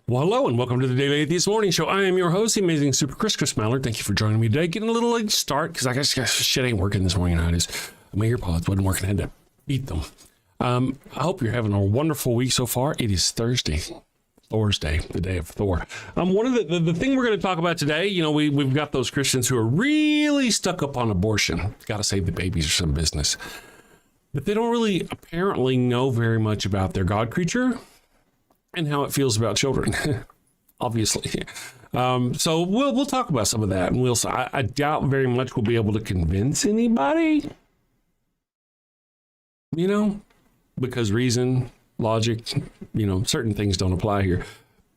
Well, hello and welcome to the Daily Atheist Morning Show. I am your host, the amazing Super Chris Mallard. Thank you for joining me today. Getting a little late start because I guess shit ain't working this morning. You know how it is. My earpods wasn't working. I had to beat them. I hope you're having a wonderful week so far. It is Thursday, Thor's Day, the day of Thor. One of the thing we're going to talk about today, you know, we've got those Christians who are really stuck up on abortion. Got to save the babies or some business. But they don't really apparently know very much about their God creature and how it feels about children, obviously. So we'll talk about some of that, and I doubt very much we'll be able to convince anybody, you know, because reason, logic, you know, certain things don't apply here.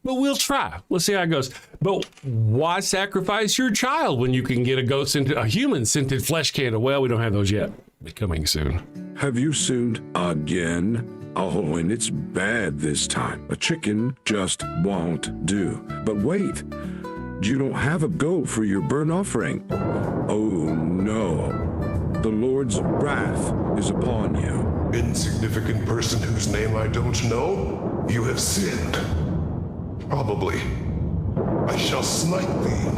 But we'll try. Let's see how it goes. But why sacrifice your child when you can get a human-scented flesh candle? Well, we don't have those yet. They're coming soon. Have you sinned again? Oh, and it's bad this time. A chicken just won't do. But wait, you don't have a goat for your burnt offering. Oh, no. The Lord's wrath is upon you. Insignificant person whose name I don't know, you have sinned. Probably. I shall smite thee.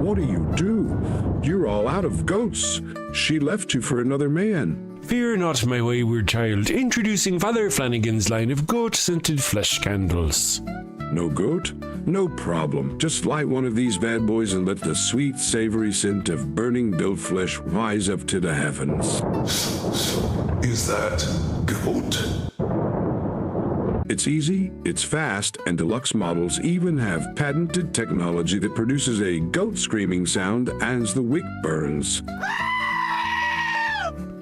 What do you do? You're all out of goats. She left you for another man. Fear not, my wayward child. Introducing Father Flanagan's line of goat-scented flesh candles. No goat? No problem. Just light one of these bad boys and let the sweet, savory scent of burning built flesh rise up to the heavens. So, is that goat? It's easy, it's fast, and deluxe models even have patented technology that produces a goat screaming sound as the wick burns.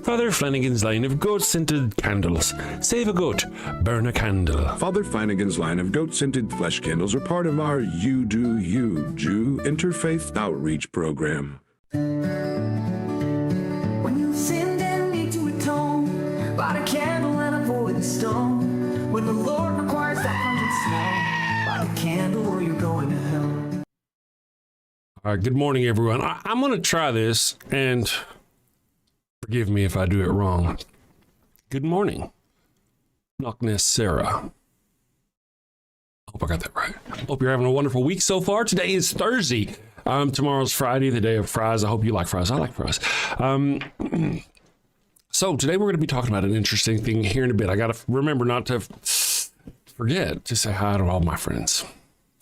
Father Flanagan's line of goat-scented candles. Save a goat, burn a candle. Father Flanagan's line of goat-scented flesh candles are part of our You Do You Jew interfaith outreach program. When you sinned and need to atone, light a candle and avoid the stone. When the Lord requires that pungent smell, light a candle or you're going to hell. All right, good morning, everyone. I'm going to try this, and forgive me if I do it wrong. Good morning, Knockness Sarah. Hope I got that right. Hope you're having a wonderful week so far. Today is Thursday. Tomorrow's Friday, the day of fries. I hope you like fries. I like fries. So today we're going to be talking about an interesting thing here in a bit. I got to remember not to forget to say hi to all my friends.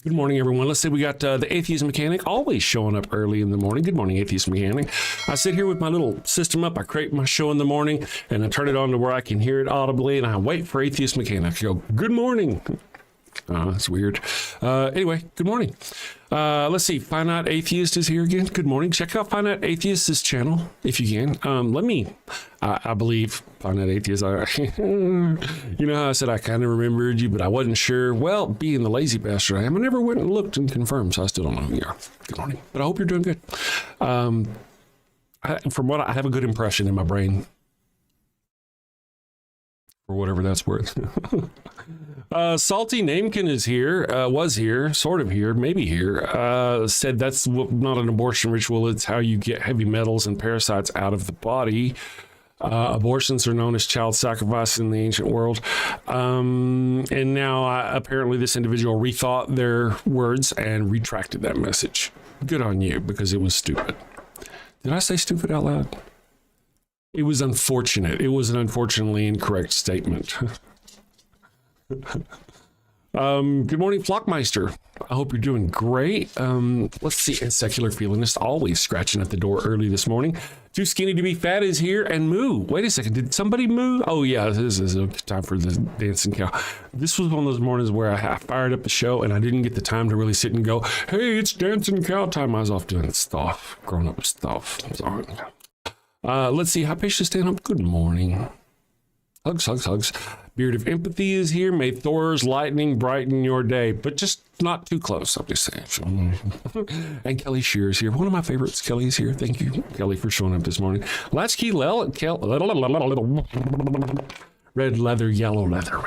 Good morning, everyone. Let's say we got the Atheist Mechanic always showing up early in the morning. Good morning, Atheist Mechanic. I sit here with my little system up. I create my show in the morning, and I turn it on to where I can hear it audibly, and I wait for Atheist Mechanic to go, good morning. That's weird. Anyway, good morning. Let's see. Finite Atheist is here again. Good morning. Check out Finite Atheist's channel if you can. I believe Finite Atheist. You know how I said I kind of remembered you, but I wasn't sure. Well, being the lazy bastard I am, I never went and looked and confirmed, so I still don't know who you are. Good morning. But I hope you're doing good. From what I have a good impression in my brain, for whatever that's worth. Salty Namekin is here, was here, sort of here, maybe here. Said that's not an abortion ritual. It's how you get heavy metals and parasites out of the body. Abortions are known as child sacrifice in the ancient world. And now apparently this individual rethought their words and retracted that message. Good on you, because it was stupid. Did I say stupid out loud? It was unfortunate. It was an unfortunately incorrect statement. Good morning, Flockmeister. I hope you're doing great. Let's see. A secular feelingist always scratching at the door early this morning. Too skinny to be fat is here, and moo. Wait a second. Did somebody moo? Oh, yeah. This is a time for the dancing cow. This was one of those mornings where I fired up the show, and I didn't get the time to really sit and go, hey, it's dancing cow time. I was off doing stuff, grown-up stuff. Sorry. Let's see. How patient stand up? Good morning. Hugs, hugs, hugs. Beard of Empathy is here. May Thor's lightning brighten your day, but just not too close, I'm just saying. And Kelly Shear is here. One of my favorites. Kelly is here. Thank you, Kelly, for showing up this morning. Latchkey Lel, red leather, yellow leather, red leather, yellow leather.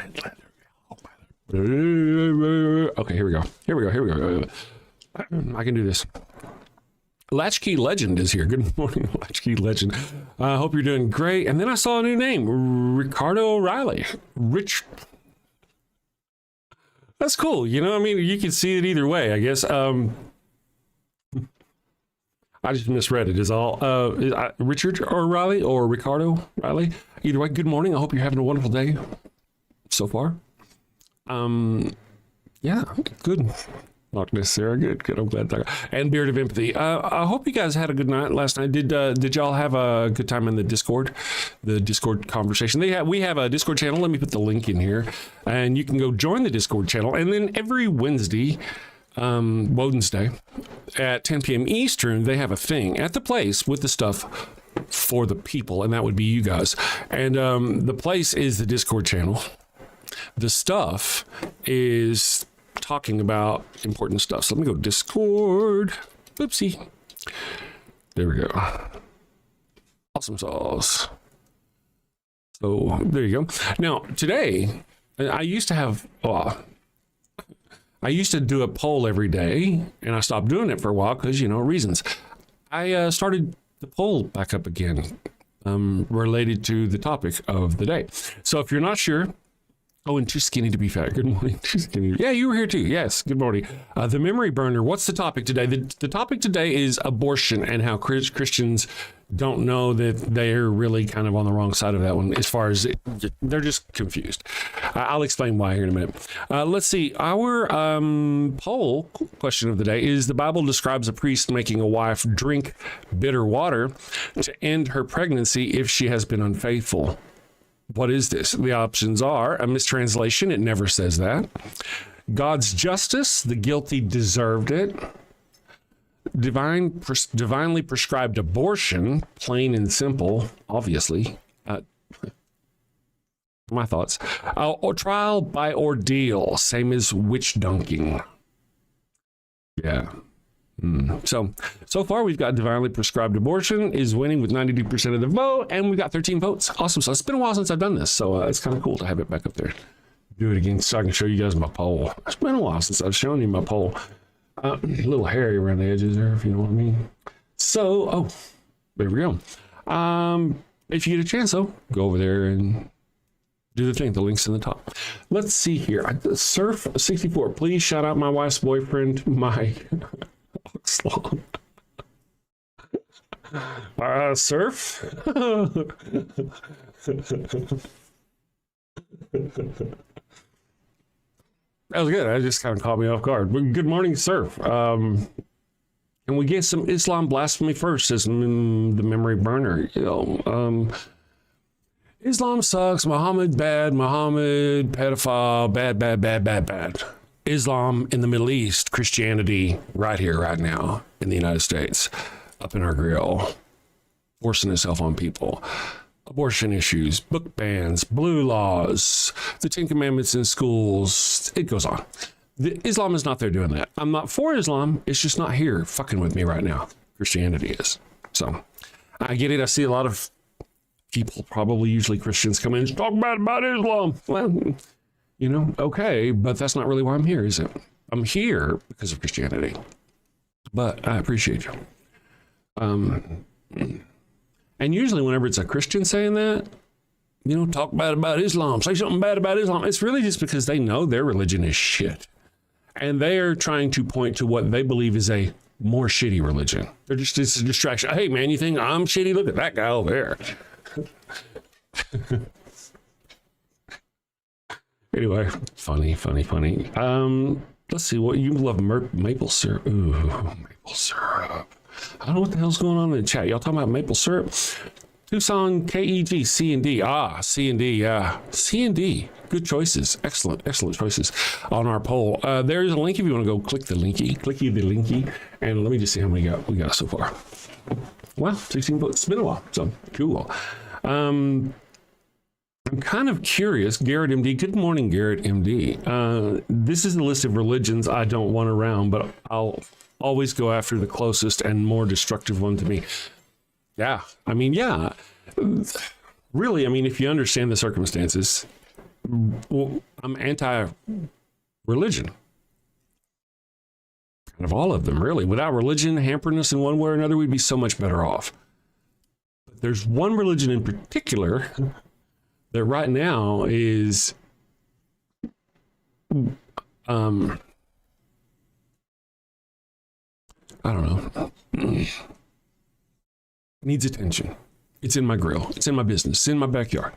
Okay, here we go. Here we go. I can do this. Latchkey Legend is here. Good morning, Latchkey Legend. I hope you're doing great. And then I saw a new name, Ricardo O'Reilly. That's cool. You know, I mean, you can see it either way, I guess. I just misread it is all. Richard or Riley or Ricardo Riley. Either way, good morning. I hope you're having a wonderful day so far. Yeah, good. Not necessarily good. I'm glad. And Beard of Empathy. I hope you guys had a good night last night. Did y'all have a good time in the Discord conversation? We have a Discord channel. Let me put the link in here, and you can go join the Discord channel. And then every Wednesday at 10 p.m. Eastern, they have a thing at the place with the stuff for the people, and that would be you guys. And the place is the Discord channel. The stuff is talking about important stuff. So let me go Discord. Oopsie. There we go. Awesome sauce. So there you go. Now today, I used to do a poll every day, and I stopped doing it for a while because, reasons. I started the poll back up again related to the topic of the day. So if you're not sure, and too skinny to be fat. Good morning. Too skinny. Yeah, you were here too. Yes. Good morning. The memory burner. What's the topic today? The topic today is abortion and how Christians don't know that they're really kind of on the wrong side of that one as far as they're just confused. I'll explain why here in a minute. Let's see. Our poll question of the day is: the Bible describes a priest making a wife drink bitter water to end her pregnancy if she has been unfaithful. What is this? The options are a mistranslation. It never says that. God's justice. The guilty deserved it. Divinely prescribed abortion. Plain and simple, obviously. My thoughts. Or trial by ordeal. Same as witch dunking. Yeah. So far we've got divinely prescribed abortion is winning with 92% of the vote, and we've got 13 votes. Awesome. So it's been a while since I've done this, so it's kind of cool to have it back up there. Do it again so I can show you guys my poll. It's been a while since I've shown you my poll. A little hairy around the edges there, if you know what I mean. So, there we go. If you get a chance, though, go over there and do the thing. The link's in the top. Let's see here. Surf64, please shout out my wife's boyfriend, my Oxlaw. Surf. That was good. That just kind of caught me off guard. Good morning, Surf. And we get some Islam blasphemy first, says the memory burner. Islam sucks. Muhammad bad. Muhammad pedophile. Bad. Islam in the Middle East, Christianity right here, right now in the United States, up in our grill, forcing itself on people. Abortion issues, book bans, blue laws, the 10 Commandments in schools. It goes on. Islam is not there doing that. I'm not for Islam. It's just not here fucking with me right now. Christianity is. So I get it. I see a lot of people, probably usually Christians, come in and talk bad about Islam. Well, okay, but that's not really why I'm here, is it? I'm here because of Christianity. But I appreciate you. And usually whenever it's a Christian saying that, talk bad about Islam, say something bad about Islam, it's really just because they know their religion is shit. And they are trying to point to what they believe is a more shitty religion. It's a distraction. Hey, man, you think I'm shitty? Look at that guy over there. Anyway, funny. Let's see what you love. Maple syrup. Ooh, maple syrup. I don't know what the hell's going on in the chat. Y'all talking about maple syrup? Tucson, KEG, C and D. C and D, yeah. C and D. Good choices. Excellent choices on our poll. There's a link if you want to go click the linky. And let me just see how many we got so far. Well, 16 votes. It's been a while, so cool. I'm kind of curious. Garrett MD. Good morning, Garrett MD. This is the list of religions I don't want around, but I'll always go after the closest and more destructive one to me. Yeah. I mean, yeah. Really, I mean, if you understand the circumstances, well, I'm anti-religion. Kind of all of them, really. Without religion hampering us in one way or another, we'd be so much better off. But there's one religion in particular that right now is I don't know. Needs attention. It's in my grill. It's in my business. It's in my backyard.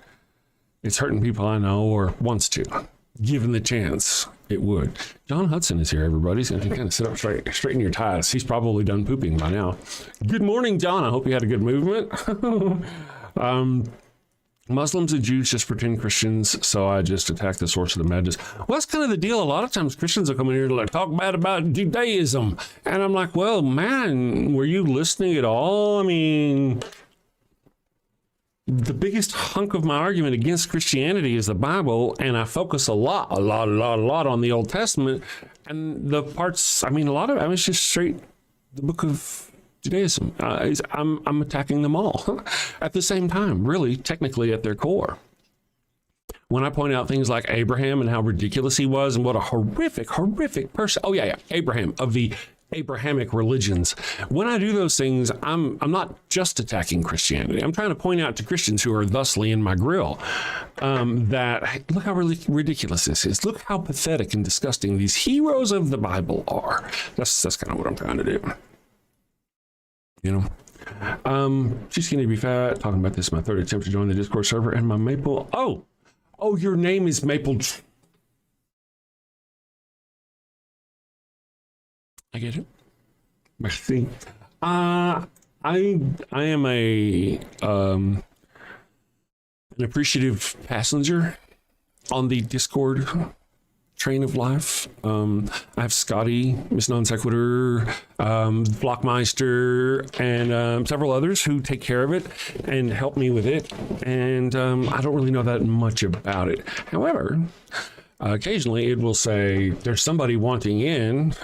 It's hurting people I know or wants to. Given the chance, it would. John Hudson is here, everybody. He's going to kind of sit up straight, straighten your ties. He's probably done pooping by now. Good morning, John. I hope you had a good movement. Muslims and Jews just pretend Christians, so I just attack the source of the madness. Well, that's kind of the deal. A lot of times Christians will come in here to like talk bad about Judaism. And I'm like, well, man, were you listening at all? I mean, the biggest hunk of my argument against Christianity is the Bible, and I focus a lot on the Old Testament. And the parts, I mean, a lot of it, it's just straight the book of Judaism. I'm attacking them all at the same time, really, technically at their core. When I point out things like Abraham and how ridiculous he was and what a horrific person. Oh, yeah, Abraham of the Abrahamic religions. When I do those things, I'm not just attacking Christianity. I'm trying to point out to Christians who are thusly in my grill that, hey, look how really ridiculous this is. Look how pathetic and disgusting these heroes of the Bible are. That's kind of what I'm trying to do. You know, she's going to be fat. Talking about this, my third attempt to join the Discord server, and my Maple. Oh, your name is Maple. I get it. Merci. I am an appreciative passenger on the Discord train of life. I have Scotty, Miss Non Sequitur, Blockmeister, and several others who take care of it and help me with it. And I don't really know that much about it. However, occasionally it will say there's somebody wanting in,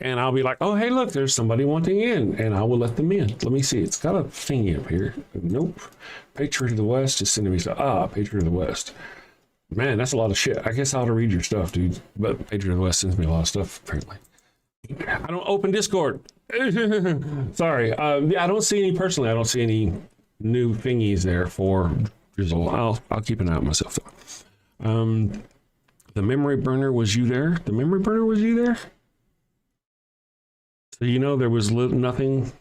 and I'll be like, oh, hey, look, there's somebody wanting in, and I will let them in. Let me see. It's got a thingy up here. Nope. Patriot of the West is sending me stuff. Patriot of the West. Man, that's a lot of shit. I guess I ought to read your stuff, dude. But Patriot of the West sends me a lot of stuff, apparently. I don't open Discord. Sorry. I don't see any, personally, I don't see any new thingies there for Drizzle. I'll keep an eye on myself, though. The memory burner, was you there? The memory burner, was you there? So you know there was nothing.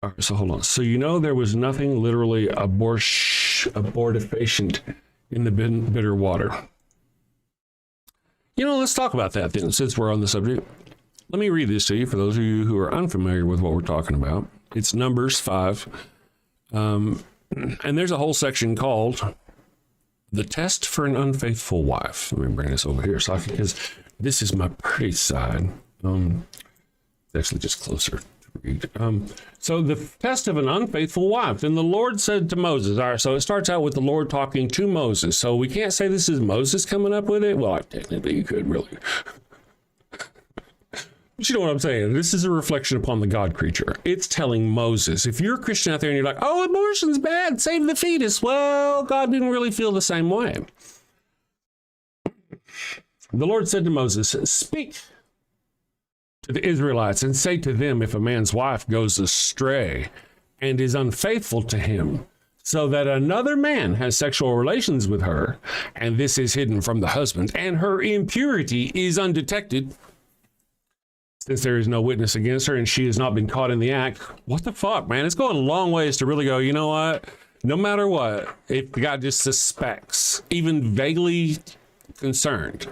All right, so hold on. So you know there was nothing literally abortifacient in the bitter water. You know, let's talk about that then, since we're on the subject. Let me read this to you for those of you who are unfamiliar with what we're talking about. It's Numbers 5. And there's a whole section called The Test for an Unfaithful Wife. Let me bring this over here, so because this is my pretty side. It's actually just closer to read. So the test of an unfaithful wife. Then the Lord said to Moses. All right, so it starts out with the Lord talking to Moses. So we can't say this is Moses coming up with it. Well, technically you could, really. But you know what I'm saying? This is a reflection upon the God creature. It's telling Moses. If you're a Christian out there and you're like, oh, abortion's bad, save the fetus. Well, God didn't really feel the same way. The Lord said to Moses, speak to the Israelites and say to them, if a man's wife goes astray and is unfaithful to him, so that another man has sexual relations with her, and this is hidden from the husband, and her impurity is undetected, since there is no witness against her and she has not been caught in the act. What the fuck, man? It's going a long ways to really go, you know what? No matter what, if the guy just suspects, even vaguely concerned,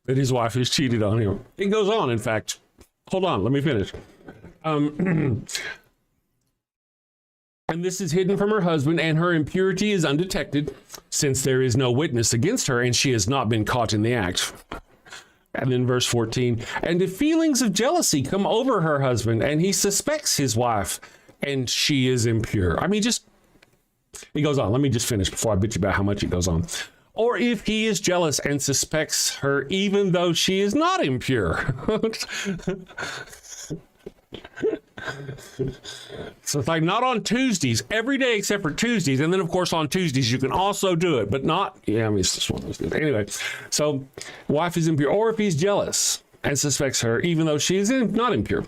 that his wife has cheated on him. It goes on, in fact. Hold on, let me finish. And this is hidden from her husband, and her impurity is undetected, since there is no witness against her, and she has not been caught in the act. And then verse 14, and if feelings of jealousy come over her husband, and he suspects his wife, and she is impure. I mean, he goes on. Let me just finish before I bitch about how much it goes on. Or if he is jealous and suspects her, even though she is not impure. So it's like not on Tuesdays, every day except for Tuesdays. And then, of course, on Tuesdays, you can also do it, but not. Yeah, I mean, it's just one of those things. Anyway, so wife is impure. Or if he's jealous and suspects her, even though she is not impure.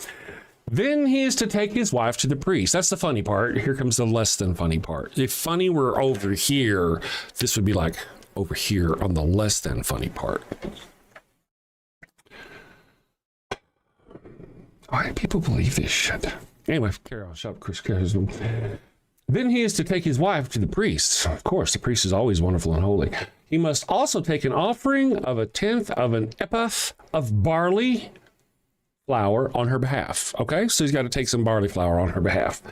Then he is to take his wife to the priest. That's the funny part. Here comes the less than funny part. If funny were over here, this would be like over here on the less than funny part. Why do people believe this shit? Anyway, carry on. Shut up, Chris. Then he is to take his wife to the priest. Of course, the priest is always wonderful and holy. He must also take an offering of 1/10 of an ephah of barley flour on her behalf. Okay, so he's got to take some barley flour on her behalf.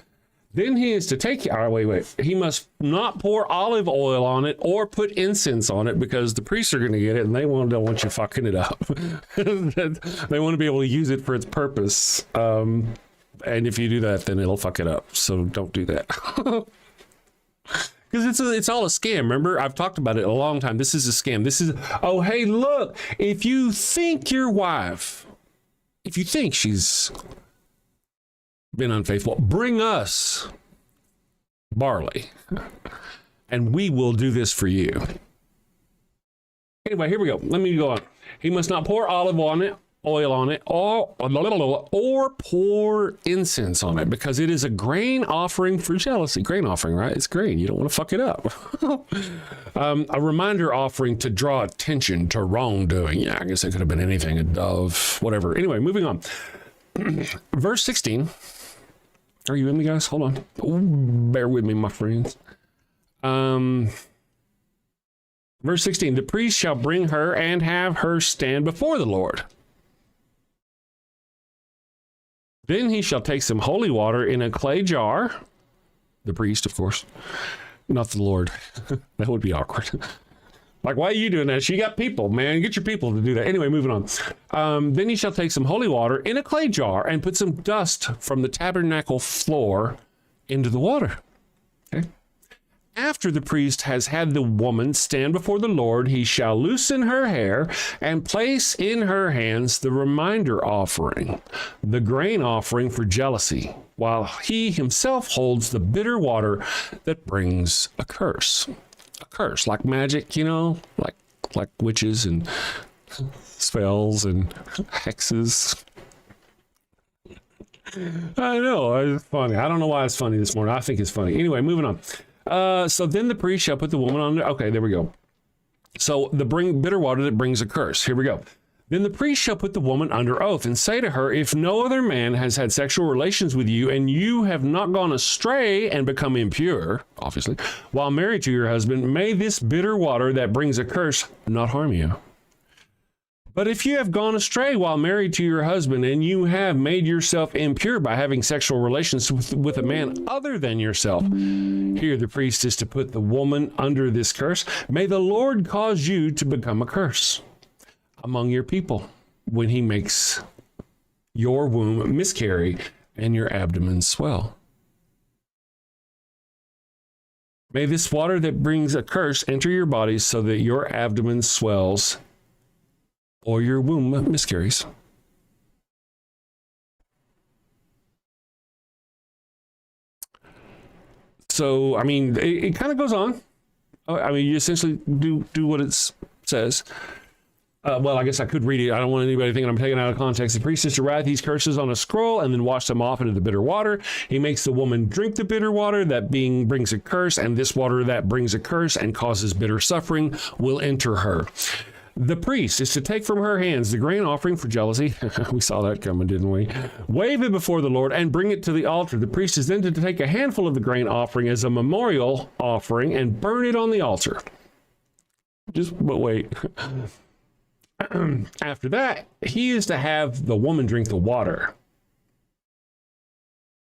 Then he is to take, he must not pour olive oil on it or put incense on it, because the priests are going to get it and they don't want you fucking it up. They want to be able to use it for its purpose. And if you do that, then it'll fuck it up. So don't do that. Because it's all a scam. Remember, I've talked about it a long time. This is a scam. This is, oh, hey, look, if you think your wife, if you think she's been unfaithful, bring us barley and we will do this for you. Anyway, here we go. Let me go on. He must not pour olive oil on it, or pour incense on it, because it is a grain offering for jealousy. Grain offering, right? It's grain. You don't want to fuck it up. A reminder offering to draw attention to wrongdoing. Yeah, I guess it could have been anything, a dove, whatever. Anyway, moving on. Verse 16. Are you with me, guys? Hold on. Ooh, bear with me, my friends. Verse 16. The priest shall bring her and have her stand before the Lord. Then he shall take some holy water in a clay jar. The priest, of course, not the Lord. That would be awkward. Like, why are you doing that? She got people, man. Get your people to do that. Anyway, moving on. Then he shall take some holy water in a clay jar and put some dust from the tabernacle floor into the water. Okay. After the priest has had the woman stand before the Lord, he shall loosen her hair and place in her hands the reminder offering, the grain offering for jealousy, while he himself holds the bitter water that brings a curse. A curse, like magic, you know, like witches and spells and hexes. I know, it's funny. I don't know why it's funny this morning. I think it's funny. Anyway, moving on. So then the priest shall put the woman on. Okay, there we go. So the bitter water that brings a curse. Here we go. Then the priest shall put the woman under oath and say to her, if no other man has had sexual relations with you and you have not gone astray and become impure, obviously, while married to your husband, may this bitter water that brings a curse not harm you. But if you have gone astray while married to your husband and you have made yourself impure by having sexual relations with a man other than yourself, here the priest is to put the woman under this curse. May the Lord cause you to become a curse among your people when he makes your womb miscarry and your abdomen swell. May this water that brings a curse enter your bodies so that your abdomen swells or your womb miscarries. So, I mean, it kind of goes on. I mean, you essentially do what it says. Well, I guess I could read it. I don't want anybody thinking I'm taking it out of context. The priest is to write these curses on a scroll and then wash them off into the bitter water. He makes the woman drink the bitter water that brings a curse, and this water that brings a curse and causes bitter suffering will enter her. The priest is to take from her hands the grain offering for jealousy. We saw that coming, didn't we? Wave it before the Lord and bring it to the altar. The priest is then to take a handful of the grain offering as a memorial offering and burn it on the altar. But wait. After that, he is to have the woman drink the water.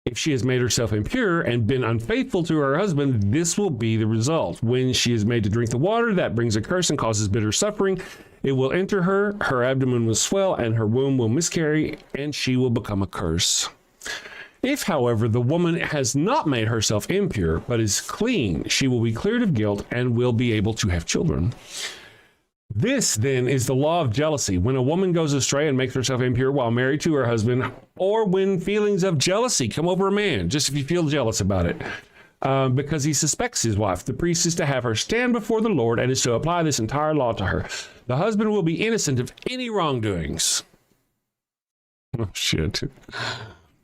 If she has made herself impure and been unfaithful to her husband, this will be the result. When she is made to drink the water, that brings a curse and causes bitter suffering. It will enter her, her abdomen will swell, and her womb will miscarry, and she will become a curse. If, however, the woman has not made herself impure, but is clean, she will be cleared of guilt and will be able to have children. This, then, is the law of jealousy. When a woman goes astray and makes herself impure while married to her husband, or when feelings of jealousy come over a man, just if you feel jealous about it, because he suspects his wife, the priest is to have her stand before the Lord and is to apply this entire law to her. The husband will be innocent of any wrongdoings. Oh, shit.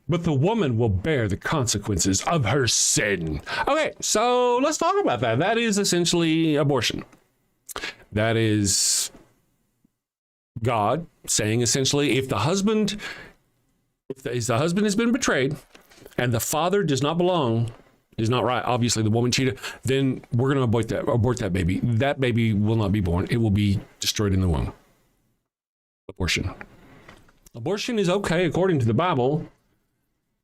But the woman will bear the consequences of her sin. Okay, so let's talk about that. That is essentially abortion. That is God saying essentially, if the husband If the husband has been betrayed and the father does not belong, is not right, obviously the woman cheated, then we're going to abort that baby. That baby will not be born. It will be destroyed in the womb. Abortion. Abortion is okay according to the Bible,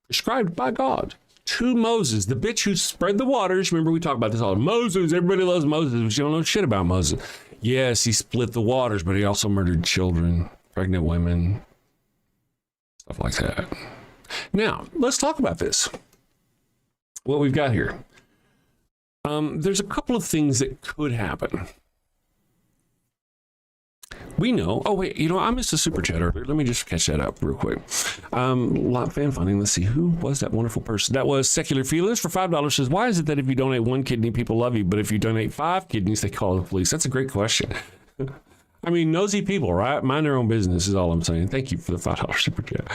prescribed by God to Moses, the bitch who spread the waters. Remember, we talk about this all. Moses, everybody loves Moses, but you don't know shit about Moses. Yes, he split the waters, but he also murdered children, pregnant women, stuff like that. Now, let's talk about this. What we've got here. There's a couple of things that could happen. We know, oh wait, I missed a super chat earlier. Let me just catch that up real quick. Lot fan funding. Let's see, who was that wonderful person? That was Secular Feelings for $5 says, why is it that if you donate 1 kidney, people love you, but if you donate 5 kidneys, they call the police? That's a great question. I mean, nosy people, right? Mind their own business is all I'm saying. Thank you for the $5 super chat.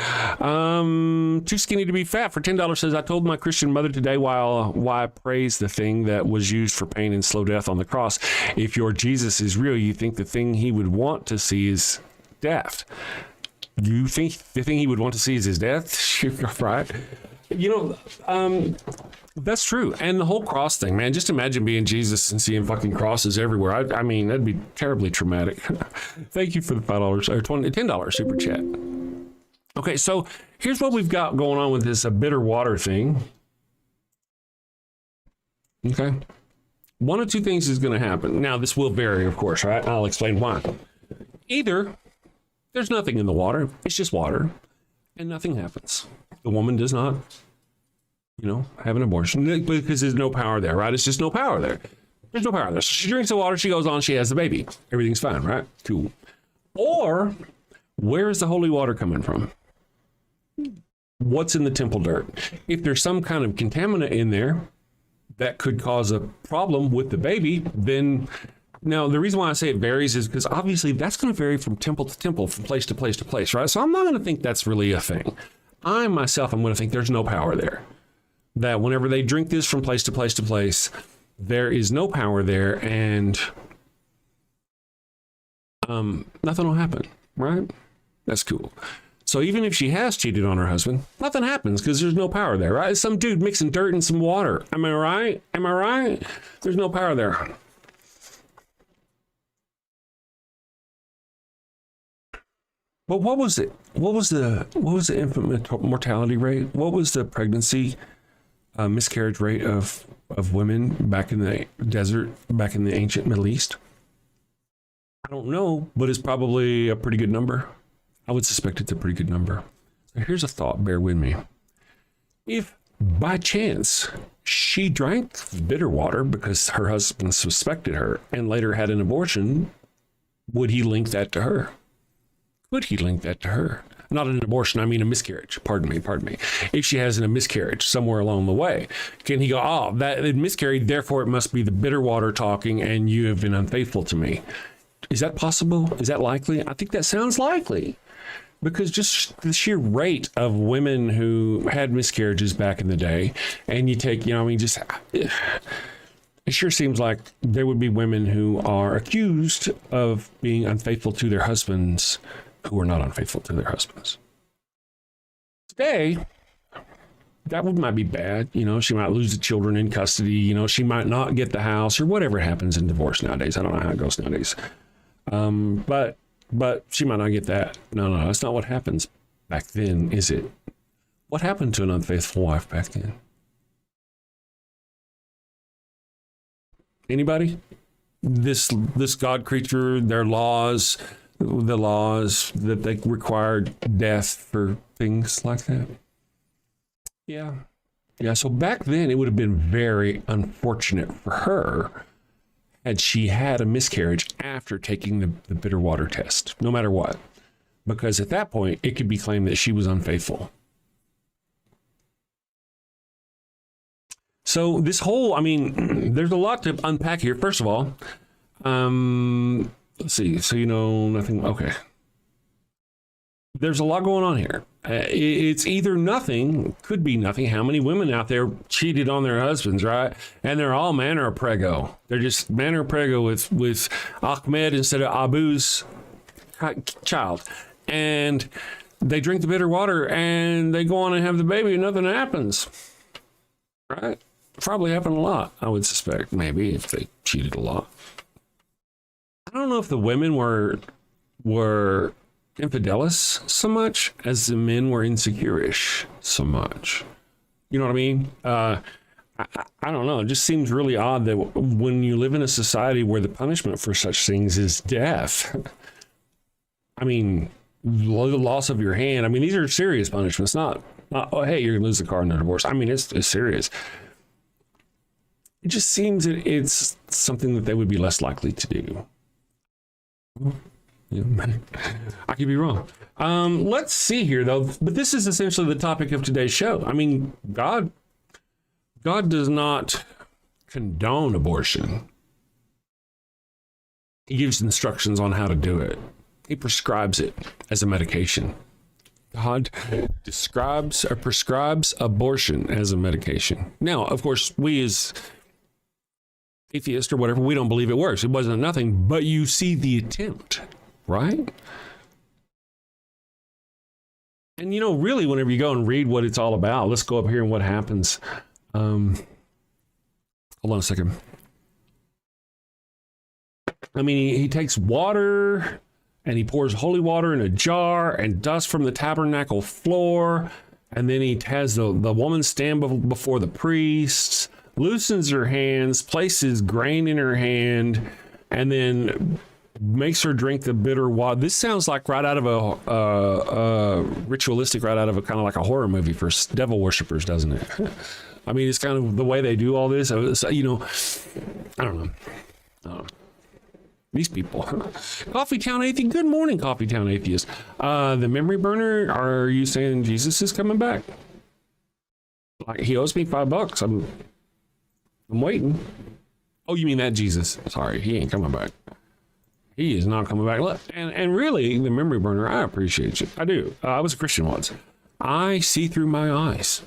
Too skinny to be fat for $10 says, I told my Christian mother today why I praise the thing that was used for pain and slow death on the cross. If your Jesus is real, you think the thing he would want to see is death. You think the thing he would want to see is his death? Right? That's true. And the whole cross thing, man, just imagine being Jesus and seeing fucking crosses everywhere. I mean, that'd be terribly traumatic. Thank you for the $5 or $10 super chat. Okay, so here's what we've got going on with this bitter water thing. Okay. One of two things is going to happen. Now, this will vary, of course, right? I'll explain why. Either there's nothing in the water, it's just water, and nothing happens. The woman does not have an abortion because there's no power there, right? It's just no power there. There's no power there. So she drinks the water, she goes on, she has the baby. Everything's fine, right? Cool. Or where is the holy water coming from? What's in the temple dirt? If there's some kind of contaminant in there that could cause a problem with the baby, then now the reason why I say it varies is because obviously that's going to vary from temple to temple, from place to place to place, right? So I'm not going to think that's really a thing. I myself, I'm going to think there's no power there. That whenever they drink this from place to place to place, there is no power there, and nothing will happen, right? That's cool. So even if she has cheated on her husband, nothing happens because there's no power there, right? It's some dude mixing dirt and some water. Am I right? Am I right? There's no power there. But what was it? What was the infant mortality rate? What was the pregnancy miscarriage rate of women back in the desert, back in the ancient Middle East? I don't know, but it's probably a pretty good number. I would suspect it's a pretty good number. So here's a thought, bear with me. If by chance she drank bitter water because her husband suspected her and later had an abortion, would he link that to her? Could he link that to her? Not an abortion, I mean a miscarriage. Pardon me. If she has a miscarriage somewhere along the way, can he go, oh, that it miscarried, therefore it must be the bitter water talking and you have been unfaithful to me? Is that possible? Is that likely? I think that sounds likely. Because just the sheer rate of women who had miscarriages back in the day, and you take, it sure seems like there would be women who are accused of being unfaithful to their husbands who are not unfaithful to their husbands. Today, that might be bad. She might lose the children in custody. She might not get the house or whatever happens in divorce nowadays. I don't know how it goes nowadays. But she might not get that. No, that's not what happens back then, is it? What happened to an unfaithful wife back then? Anybody? This God creature, their laws, the laws that they required death for things like that. Yeah. So back then it would have been very unfortunate for her had she had a miscarriage after taking the bitter water test, no matter what, because at that point it could be claimed that she was unfaithful. So this whole, there's a lot to unpack here. First of all, let's see. So, nothing. Okay. There's a lot going on here. It's either nothing, could be nothing. How many women out there cheated on their husbands, right? And they're all manner of prego. They're just manner of prego with Ahmed instead of Abu's child. And they drink the bitter water and they go on and have the baby and nothing happens. Right? Probably happened a lot, I would suspect, maybe, if they cheated a lot. I don't know if the women were infidelis so much as the men were insecure-ish so much. You know what I mean? I don't know. It just seems really odd that when you live in a society where the punishment for such things is death, I mean, the loss of your hand. I mean, these are serious punishments, not oh, hey, you're going to lose the car in a divorce. I mean, it's serious. It just seems that it's something that they would be less likely to do. I could be wrong. Let's see here, though. But this is essentially the topic of today's show. I mean, God does not condone abortion. He gives instructions on how to do it. He prescribes it as a medication. God prescribes abortion as a medication. Now, of course, we as atheists or whatever, we don't believe it works. It wasn't nothing, but you see the attempt, right? And, you know, really, whenever you go and read what it's all about, let's go up here and what happens. Hold on a second. I mean, he takes water and he pours holy water in a jar and dust from the tabernacle floor. And then he has the woman stand before the priests, loosens her hands, places grain in her hand, and then makes her drink the bitter water. This sounds like right out of a ritualistic, right out of a kind of like a horror movie for devil worshippers, doesn't it? I mean, it's kind of the way they do all this. You know, I don't know. These people. Coffee Town Atheist. Good morning, Coffee Town Atheist. The memory burner, are you saying Jesus is coming back? Like, he owes me $5. I'm waiting. Oh, you mean that Jesus? Sorry, he ain't coming back. He is not coming back. Look, and really, the memory burner, I appreciate you. I do. I was a Christian once. I see through my eyes.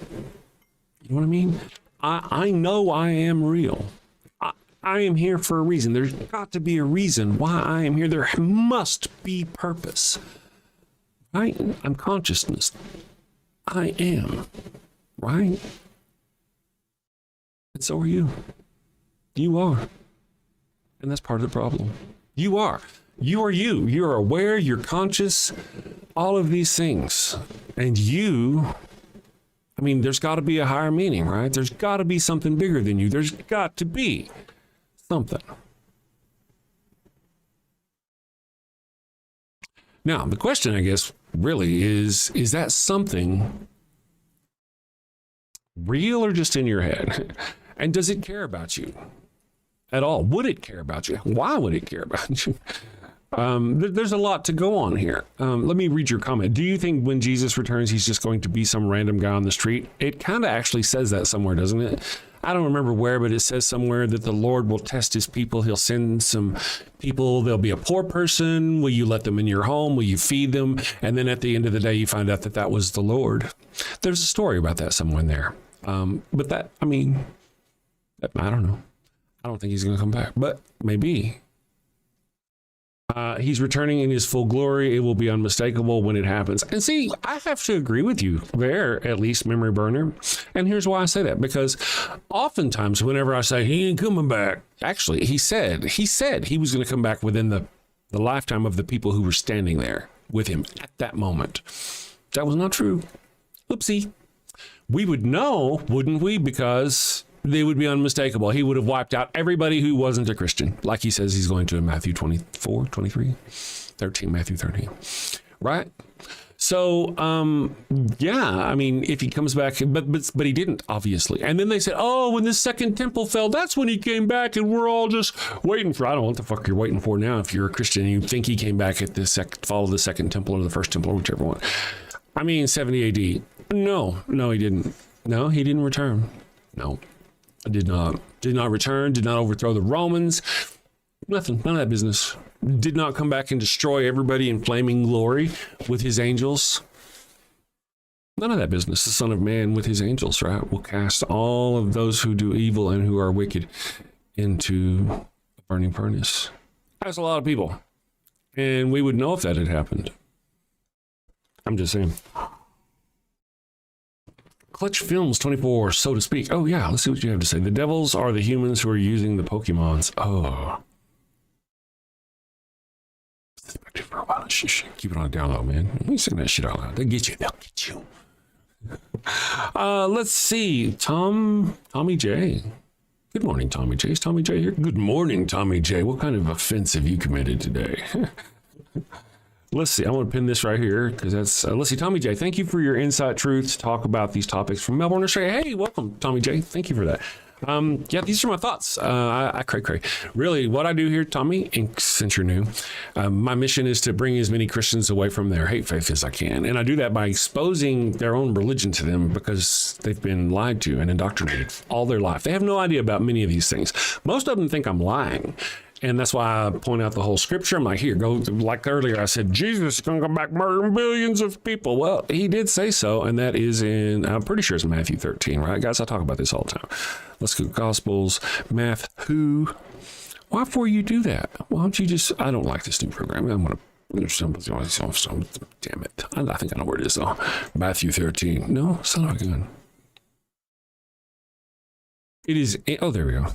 You know what I mean? I know I am real. I am here for a reason. There's got to be a reason why I am here. There must be purpose. Right? I'm consciousness. I am. Right? And so are you. You are. And that's part of the problem. You are. You are you. You're aware, you're conscious, all of these things. And you, I mean, there's got to be a higher meaning, right? There's got to be something bigger than you. There's got to be something. Now, the question, I guess, really is that something real or just in your head? And does it care about you at all? Would it care about you? Why would it care about you? There's a lot to go on here. Let me read your comment. Do you think when Jesus returns, he's just going to be some random guy on the street? It kind of actually says that somewhere, doesn't it? I don't remember where, but it says somewhere that the Lord will test his people. He'll send some people. There'll be a poor person. Will you let them in your home? Will you feed them? And then at the end of the day, you find out that that was the Lord. There's a story about that somewhere in there. But that, I mean, I don't know. I don't think he's going to come back, but maybe. He's returning in his full glory. It will be unmistakable when it happens. And see, I have to agree with you there, at least, memory burner. And here's why I say that, because oftentimes whenever I say he ain't coming back, actually, he said he was going to come back within the lifetime of the people who were standing there with him at that moment. That was not true. Oopsie. We would know, wouldn't we? Because they would be unmistakable. He would have wiped out everybody who wasn't a Christian, like he says he's going to in Matthew 24, 23, 13, Matthew 13, right? So, yeah, I mean, if he comes back, but he didn't, obviously. And then they said, oh, when this second temple fell, that's when he came back, and we're all just waiting for, I don't know what the fuck you're waiting for now if you're a Christian and you think he came back at the fall of the second temple or the first temple or whichever one. I mean, 70 AD. No, he didn't. No, he didn't return. No. Did not return, did not overthrow the Romans, nothing, none of that business. Did not come back and destroy everybody in flaming glory with his angels. None of that business. The Son of Man with his angels, right, will cast all of those who do evil and who are wicked into a burning furnace. That's a lot of people. And we would know if that had happened. I'm just saying. Clutch Films 24, so to speak. Oh, yeah. Let's see what you have to say. The devils are the humans who are using the Pokemons. Oh. For a while. Keep it on the down low, man. We sing that shit out loud. They'll get you. They'll get you. Let's see. Tommy J. Good morning, Tommy J. Is Tommy J here? Good morning, Tommy J. What kind of offense have you committed today? Let's see. I want to pin this right here because that's. Let's see, Tommy J. Thank you for your insight truth to talk about these topics from Melbourne, Australia. Hey, welcome, Tommy J. Thank you for that. Yeah, these are my thoughts. I cray. Really, what I do here, Tommy, and since you're new, my mission is to bring as many Christians away from their hate faith as I can. And I do that by exposing their own religion to them because they've been lied to and indoctrinated all their life. They have no idea about many of these things. Most of them think I'm lying. And that's why I point out the whole scripture. I'm like, here, go. Like earlier, I said, Jesus is going to come back murdering billions of people. Well, he did say so. And that is I'm pretty sure it's Matthew 13, right, guys? I talk about this all the time. Let's go Gospels, math, who. Why for you do that? Why don't you just, I don't like this new program. I'm going to, damn it. I think I know where it is, though. Matthew 13. No, it's not a gun. It is, oh, there we go.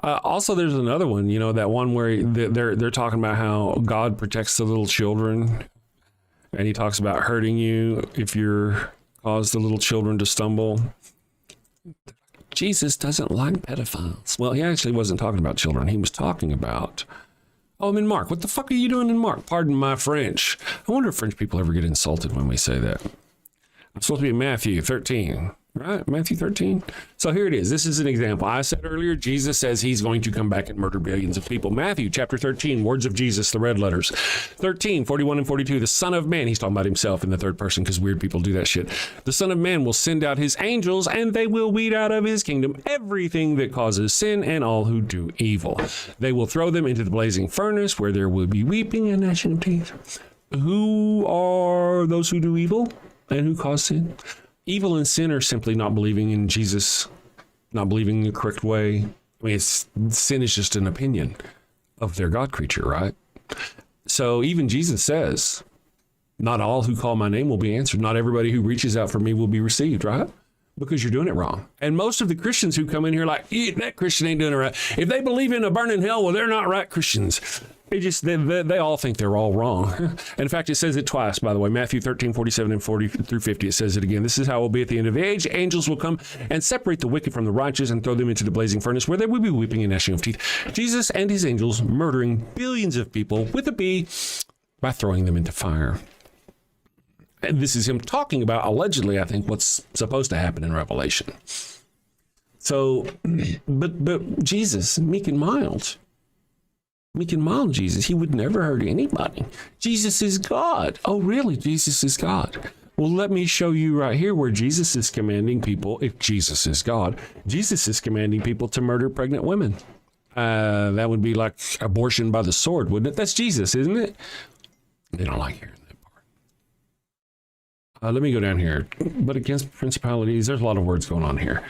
Also, there's another one, that one where they're talking about how God protects the little children, and he talks about hurting you if you're cause the little children to stumble. Jesus doesn't like pedophiles. Well, he actually wasn't talking about children. He was talking about, I'm in Mark. What the fuck are you doing in Mark? Pardon my French. I wonder if French people ever get insulted when we say that. I'm supposed to be in Matthew 13. Right, Matthew 13. So here it is. This is an example. I said earlier, Jesus says he's going to come back and murder billions of people. Matthew chapter 13, words of Jesus, the red letters. 13, 41 and 42, the Son of Man. He's talking about himself in the third person because weird people do that shit. The Son of Man will send out his angels and they will weed out of his kingdom everything that causes sin and all who do evil. They will throw them into the blazing furnace where there will be weeping and gnashing of teeth. Who are those who do evil and who cause sin? Evil and sin are simply not believing in Jesus, not believing in the correct way. I mean, sin is just an opinion of their God creature, right? So even Jesus says, not all who call my name will be answered. Not everybody who reaches out for me will be received, right? Because you're doing it wrong. And most of the Christians who come in here like, that Christian ain't doing it right. If they believe in a burning hell, well, they're not right Christians. They all think they're all wrong. In fact, it says it twice, by the way. Matthew 13, 47 and 40 through 50, it says it again. This is how it will be at the end of the age. Angels will come and separate the wicked from the righteous and throw them into the blazing furnace where there will be weeping and gnashing of teeth. Jesus and his angels murdering billions of people with a B by throwing them into fire. And this is him talking about, allegedly, I think, what's supposed to happen in Revelation. So, but Jesus, meek and mild. Meek and mild Jesus. He would never hurt anybody. Jesus is God. Oh, really? Jesus is God. Well, let me show you right here where Jesus is commanding people, if Jesus is God, Jesus is commanding people to murder pregnant women. That would be like abortion by the sword, wouldn't it? That's Jesus, isn't it? They don't like hearing that part. Let me go down here. But against principalities, there's a lot of words going on here.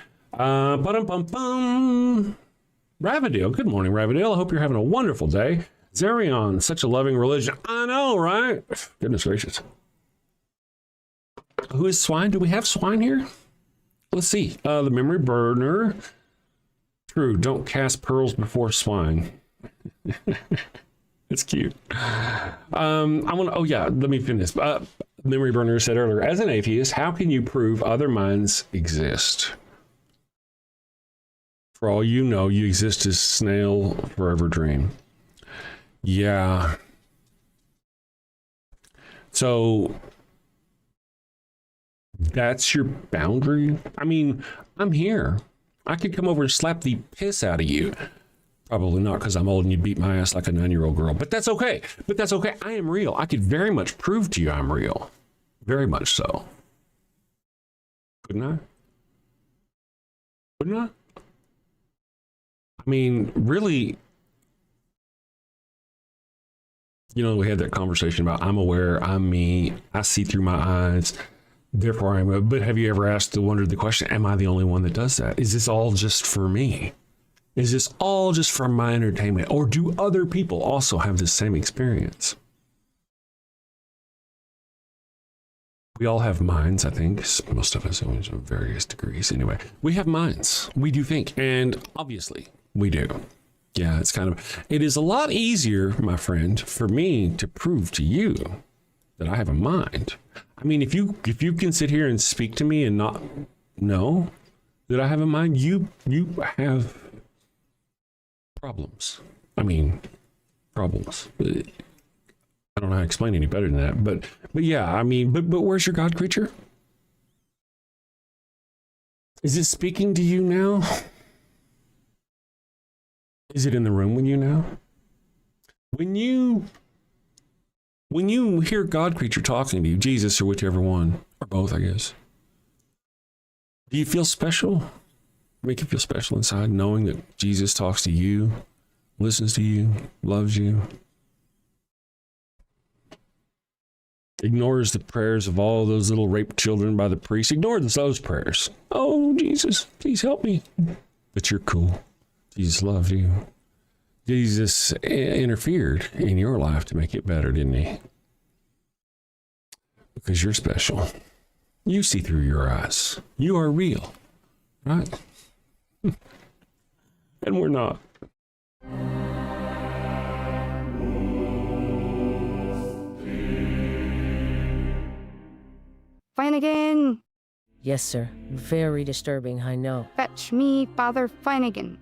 Ravadil, good morning, Ravadil. I hope you're having a wonderful day. Zerion, such a loving religion. I know, right? Goodness gracious. Who is swine? Do we have swine here? Let's see. The memory burner. True, don't cast pearls before swine. It's cute. Let me finish. Memory burner said earlier, as an atheist, how can you prove other minds exist? For all you know, you exist as snail forever dream. Yeah. So that's your boundary? I mean, I'm here. I could come over and slap the piss out of you. Probably not because I'm old and you'd beat my ass like a 9-year-old girl. But that's okay. I am real. I could very much prove to you I'm real. Very much so. Couldn't I? I mean, really, we had that conversation about I'm aware, I'm me, I see through my eyes, therefore I'm. But have you ever wondered the question, am I the only one that does that? Is this all just for me? Is this all just for my entertainment? Or do other people also have the same experience? We all have minds, I think. Most of us to various degrees. Anyway, we have minds. We do think. And obviously, we do. Yeah, it is a lot easier, my friend, for me to prove to you that I have a mind. I mean, if you can sit here and speak to me and not know that I have a mind, you have problems. I mean, problems. I don't know how to explain any better than that, but yeah, I mean, but where's your God creature? Is it speaking to you now? Is it in the room with you now? When you hear God creature talking to you, Jesus or whichever one, or both, I guess, do you feel special? Make you feel special inside, knowing that Jesus talks to you, listens to you, loves you, ignores the prayers of all those little raped children by the priest. Ignore those prayers. Oh, Jesus, please help me. But you're cool. Jesus loved you. Jesus interfered in your life to make it better, didn't he? Because you're special. You see through your eyes. You are real, right? And we're not. Flanagan! Yes, sir. Very disturbing, I know. Fetch me Father Flanagan.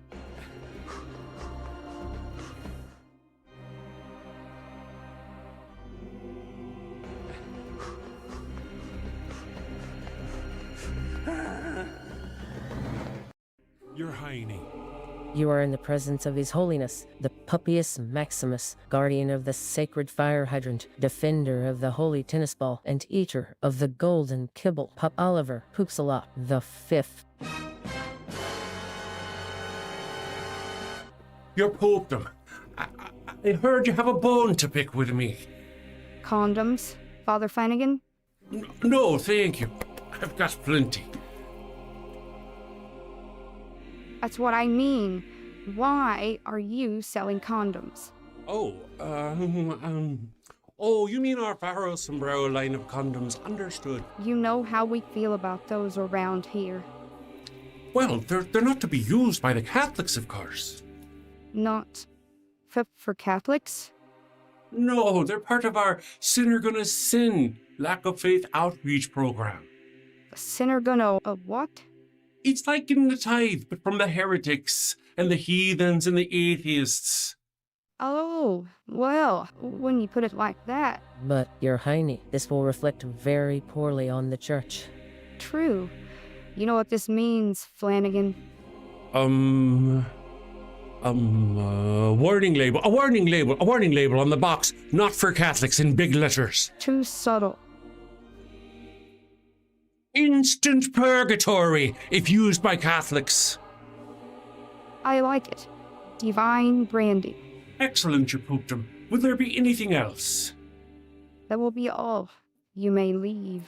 Your Highness. You are in the presence of His Holiness, the Pupius Maximus, guardian of the sacred fire hydrant, defender of the holy tennis ball, and eater of the golden kibble, Pup Oliver Puxalot the Fifth. Your Popedom, I heard you have a bone to pick with me. Condoms, Father Flanagan? No, thank you. I've got plenty. That's what I mean. Why are you selling condoms? Oh, you mean our Pharaoh Sombrero line of condoms? Understood. You know how we feel about those around here. Well, they're not to be used by the Catholics, of course. Not fit for Catholics? No, they're part of our Sinner Gonna Sin lack of faith outreach program. A sinner gonna what? It's like getting the tithe, but from the heretics and the heathens and the atheists. Oh, well, when you put it like that. But, Your Highness, this will reflect very poorly on the church. True. You know what this means, Flanagan? Warning label, a warning label on the box, not for Catholics in big letters. Too subtle. Instant purgatory if used by Catholics. I like it. Divine branding. Excellent, your Popedom. Will there be anything else? That will be all. You may leave.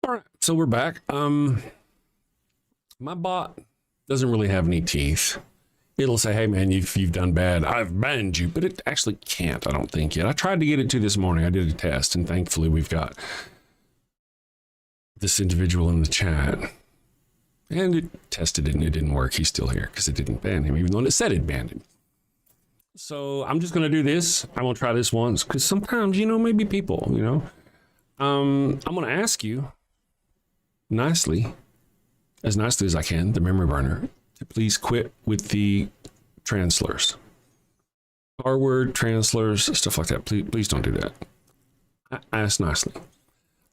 All right, so we're back. My bot doesn't really have any teeth. It'll say, hey man, you've done bad. I've banned you, but it actually can't, I don't think yet. I tried to get it to this morning. I did a test, and thankfully we've got this individual in the chat. And it tested it and it didn't work. He's still here because it didn't ban him, even though it said it banned him. So I'm just going to do this. I'm going to try this once because sometimes, maybe people, I'm going to ask you nicely as I can, the memory burner, to please quit with the translers. R-word, translers, stuff like that. Please don't do that. I ask nicely.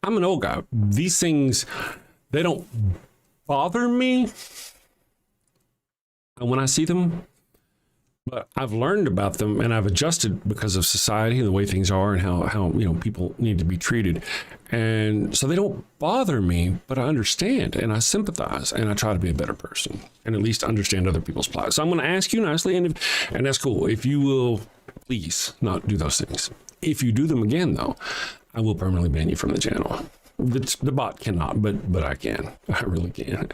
I'm an old guy. These things, they don't bother me when I see them, but I've learned about them and I've adjusted because of society and the way things are and how people need to be treated. And so they don't bother me, but I understand and I sympathize and I try to be a better person and at least understand other people's plight. So I'm going to ask you nicely, and that's cool. If you will please not do those things. If you do them again, though, I will permanently ban you from the channel. The bot cannot, but I can. I really can.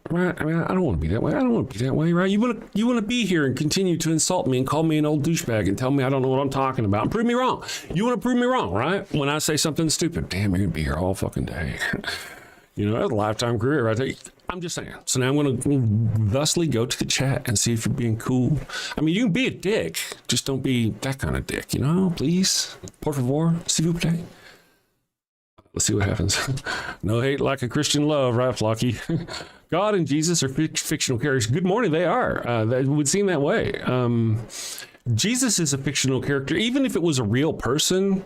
Right? I mean, I don't want to be that way. I don't want to be that way, right? You want to be here and continue to insult me and call me an old douchebag and tell me I don't know what I'm talking about and prove me wrong. You want to prove me wrong, right? When I say something stupid, damn, you're gonna be here all fucking day. You know, that's a lifetime career right there. I'm just saying. So now I'm going to thusly go to the chat and see if you're being cool. I mean, you can be a dick. Just don't be that kind of dick, you know? Please. Por favor. S'il vous plaît. Let's see what happens. No hate like a Christian love, right, Flocky? God and Jesus are fictional characters. Good morning. They are. That would seem that way. Jesus is a fictional character. Even if it was a real person,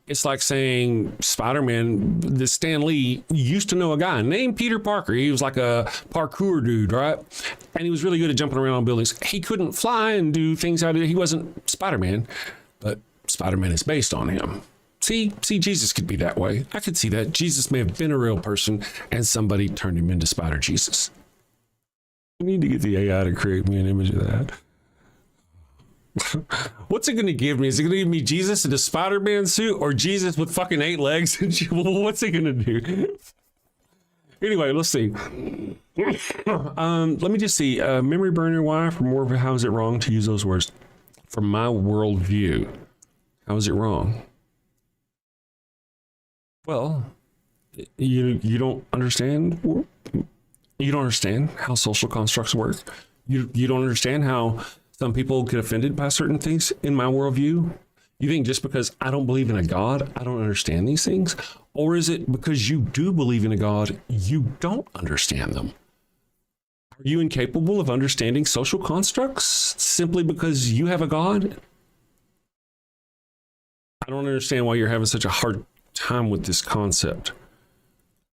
it's like saying Spider-Man, the Stan Lee used to know a guy named Peter Parker. He was like a parkour dude, right? And he was really good at jumping around on buildings. He couldn't fly and do things out of it. He wasn't Spider-Man, but Spider-Man is based on him. See, Jesus could be that way. I could see that. Jesus may have been a real person and somebody turned him into Spider Jesus. I need to get the AI to create me an image of that. What's it going to give me? Is it going to give me Jesus in a Spider-Man suit or Jesus with fucking 8 legs? What's it going to do? Anyway, let's see. Let me just see. Memory burner, why? For more, how is it wrong to use those words? From my worldview, how is it wrong? Well, you don't understand. You don't understand how social constructs work. You don't understand how some people get offended by certain things in my worldview. You think just because I don't believe in a God, I don't understand these things? Or is it because you do believe in a God, you don't understand them? Are you incapable of understanding social constructs simply because you have a God? I don't understand why you're having such a hard time with this concept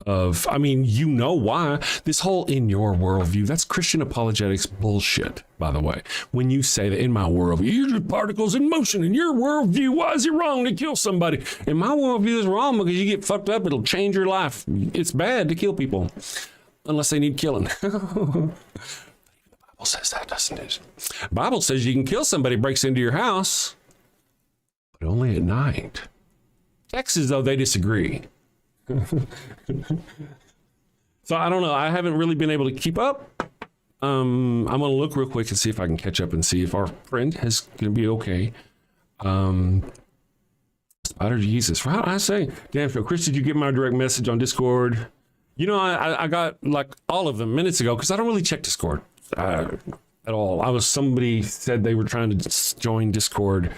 of, I mean, you know why. This whole in your worldview, that's Christian apologetics bullshit, by the way. When you say that in my worldview, you're just particles in motion. In your worldview, why is it wrong to kill somebody? In my worldview, is wrong because you get fucked up. It'll change your life. It's bad to kill people unless they need killing. The Bible says that, doesn't it? The Bible says you can kill somebody who breaks into your house, but only at night. Texas, though, they disagree. So I don't know. I haven't really been able to keep up. I'm going to look real quick and see if I can catch up and see if our friend is going to be okay. Spider Jesus. How did I say? Damn, Phil. Chris, did you get my direct message on Discord? You know, I got like all of them minutes ago because I don't really check Discord at all. Somebody said they were trying to join Discord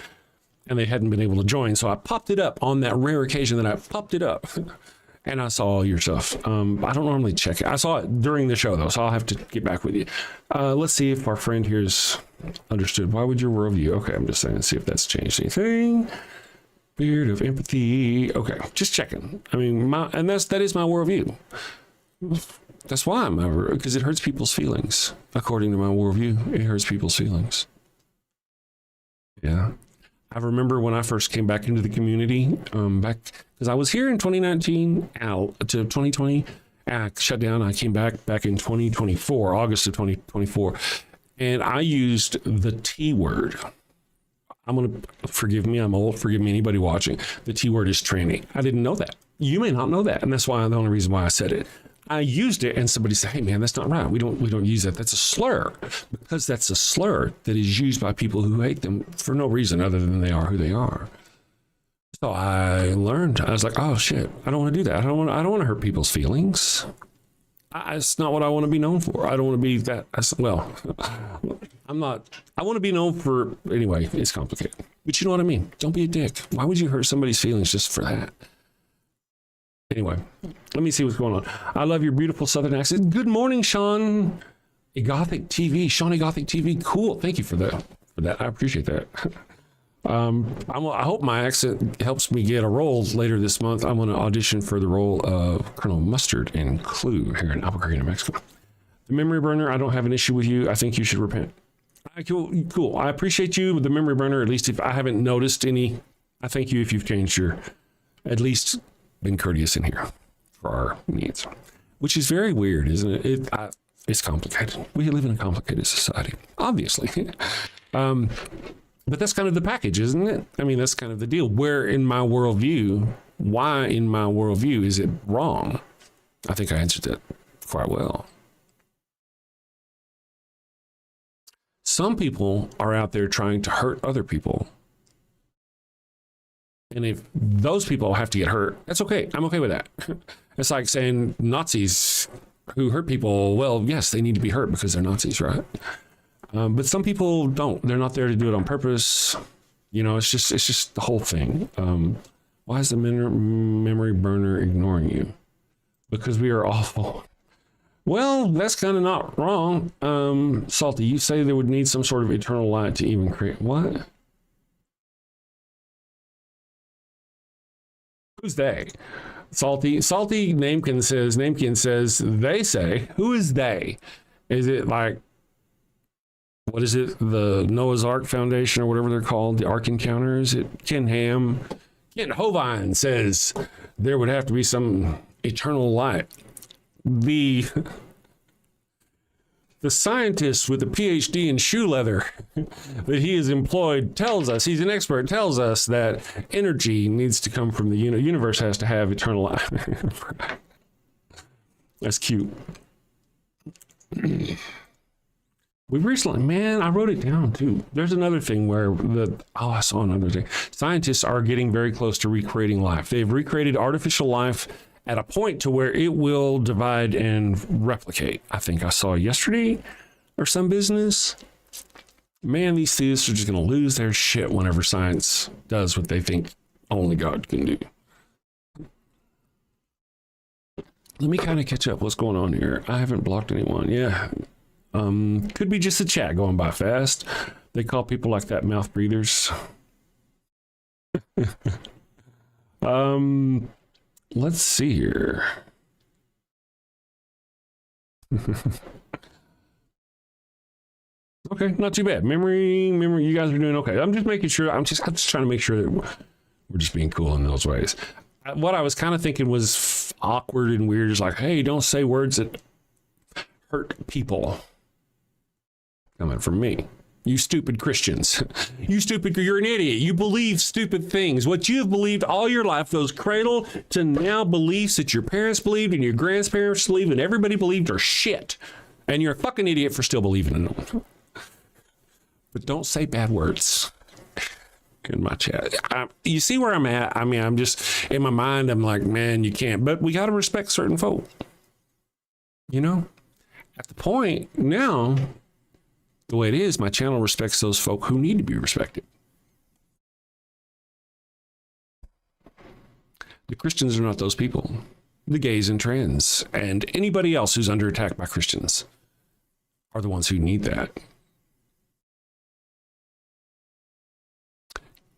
and they hadn't been able to join. So I popped it up on that rare occasion that I popped it up. And I saw your stuff. I don't normally check it. I saw it during the show, though, so I'll have to get back with you. Let's see if our friend here's understood. Why would your worldview? Okay, I'm just saying, see if that's changed anything. Beard of empathy. Okay, just checking. I mean, that is my worldview. That's why because it hurts people's feelings. According to my worldview, it hurts people's feelings. Yeah. I remember when I first came back into the community, because I was here in 2019 to 2020, shut down. I came back in 2024, August of 2024, and I used the T word. Forgive me, I'm old. Forgive me, anybody watching. The T word is tranny. I didn't know that. You may not know that, and that's why the only reason why I said it. I used it and somebody said, hey man, that's not right. We don't use that. That's a slur, because that's a slur that is used by people who hate them for no reason other than they are who they are. So I learned, I was like, oh shit, I don't want to do that. I don't want to hurt people's feelings. It's not what I want to be known for. I don't want to be that. I'm not, I want to be known for, anyway, it's complicated, but you know what I mean? Don't be a dick. Why would you hurt somebody's feelings just for that? Anyway, let me see what's going on. I love your beautiful Southern accent. Good morning, Sean. Gothic TV. Shawnee Gothic TV. Cool. Thank you for that. I appreciate that. I hope my accent helps me get a role later this month. I'm going to audition for the role of Colonel Mustard in Clue here in Albuquerque, New Mexico. The memory burner, I don't have an issue with you. I think you should repent. Cool. I appreciate you with the memory burner. At least if I haven't noticed any, I thank you if you've changed your, at least been courteous in here for our needs, which is very weird, isn't it? It's complicated. We live in a complicated society, obviously. But that's kind of the package, isn't it? I mean, that's kind of the deal. Why in my worldview is it wrong? I think I answered that quite well. Some people are out there trying to hurt other people. And if those people have to get hurt, that's okay. I'm okay with that. It's like saying Nazis who hurt people, well, yes, they need to be hurt because they're Nazis, right? But some people don't. They're not there to do it on purpose. You know, it's just the whole thing. Why is the memory burner ignoring you? Because we are awful. Well, that's kind of not wrong. Sotah, you say there would need some sort of eternal light to even create what? Who's they? Salty Namekin says they say. Who is they? Is it like, what is it? The Noah's Ark Foundation or whatever they're called, the Ark Encounters? Is it Ken Ham? Ken Hovine says there would have to be some eternal light. The scientist with a PhD in shoe leather that he has employed tells us, he's an expert, tells us that energy needs to come from the universe, has to have eternal life. That's cute. We recently, man, I wrote it down too. There's another thing where I saw another thing. Scientists are getting very close to recreating life. They've recreated artificial life at a point to where it will divide and replicate. I think I saw yesterday or some business. Man, these theists are just going to lose their shit whenever science does what they think only God can do. Let me kind of catch up. What's going on here? I haven't blocked anyone. Yeah. Could be just a chat going by fast. They call people like that mouth breathers. Let's see here. Okay, not too bad. Memory, you guys are doing okay. I'm just making sure. I'm just trying to make sure that we're just being cool in those ways. What I was kind of thinking was awkward and weird. Is like, hey, don't say words that hurt people. Coming from me. You stupid Christians. You're an idiot. You believe stupid things. What you've believed all your life, those cradle to now beliefs that your parents believed and your grandparents believed and everybody believed are shit. And you're a fucking idiot for still believing in them. But don't say bad words in my chat. You see where I'm at? I mean, I'm just, in my mind, I'm like, man, you can't. But we got to respect certain folk. You know? At the point now, the way it is, my channel respects those folk who need to be respected. The Christians are not those people. The gays and trans and anybody else who's under attack by Christians are the ones who need that.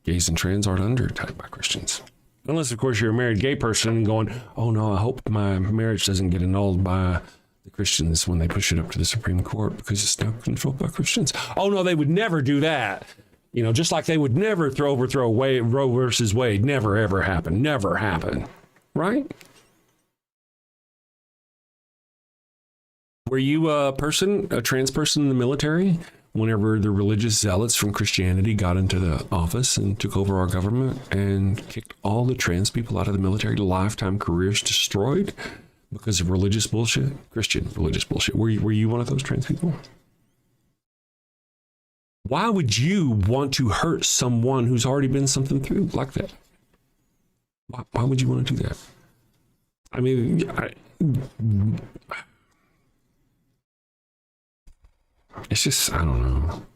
Gays and trans aren't under attack by Christians. Unless, of course, you're a married gay person and going, oh no, I hope my marriage doesn't get annulled by the Christians when they push it up to the Supreme Court because it's now controlled by Christians. Oh no, they would never do that. You know, just like they would never overthrow Roe versus Wade. Never, ever happen. Never happen. Right? Were you a trans person in the military whenever the religious zealots from Christianity got into the office and took over our government and kicked all the trans people out of the military, lifetime careers destroyed? Because of religious bullshit, Christian religious bullshit. Were you one of those trans people? Why would you want to hurt someone who's already been something through like that? Why would you want to do that? I mean, it's just, I don't know.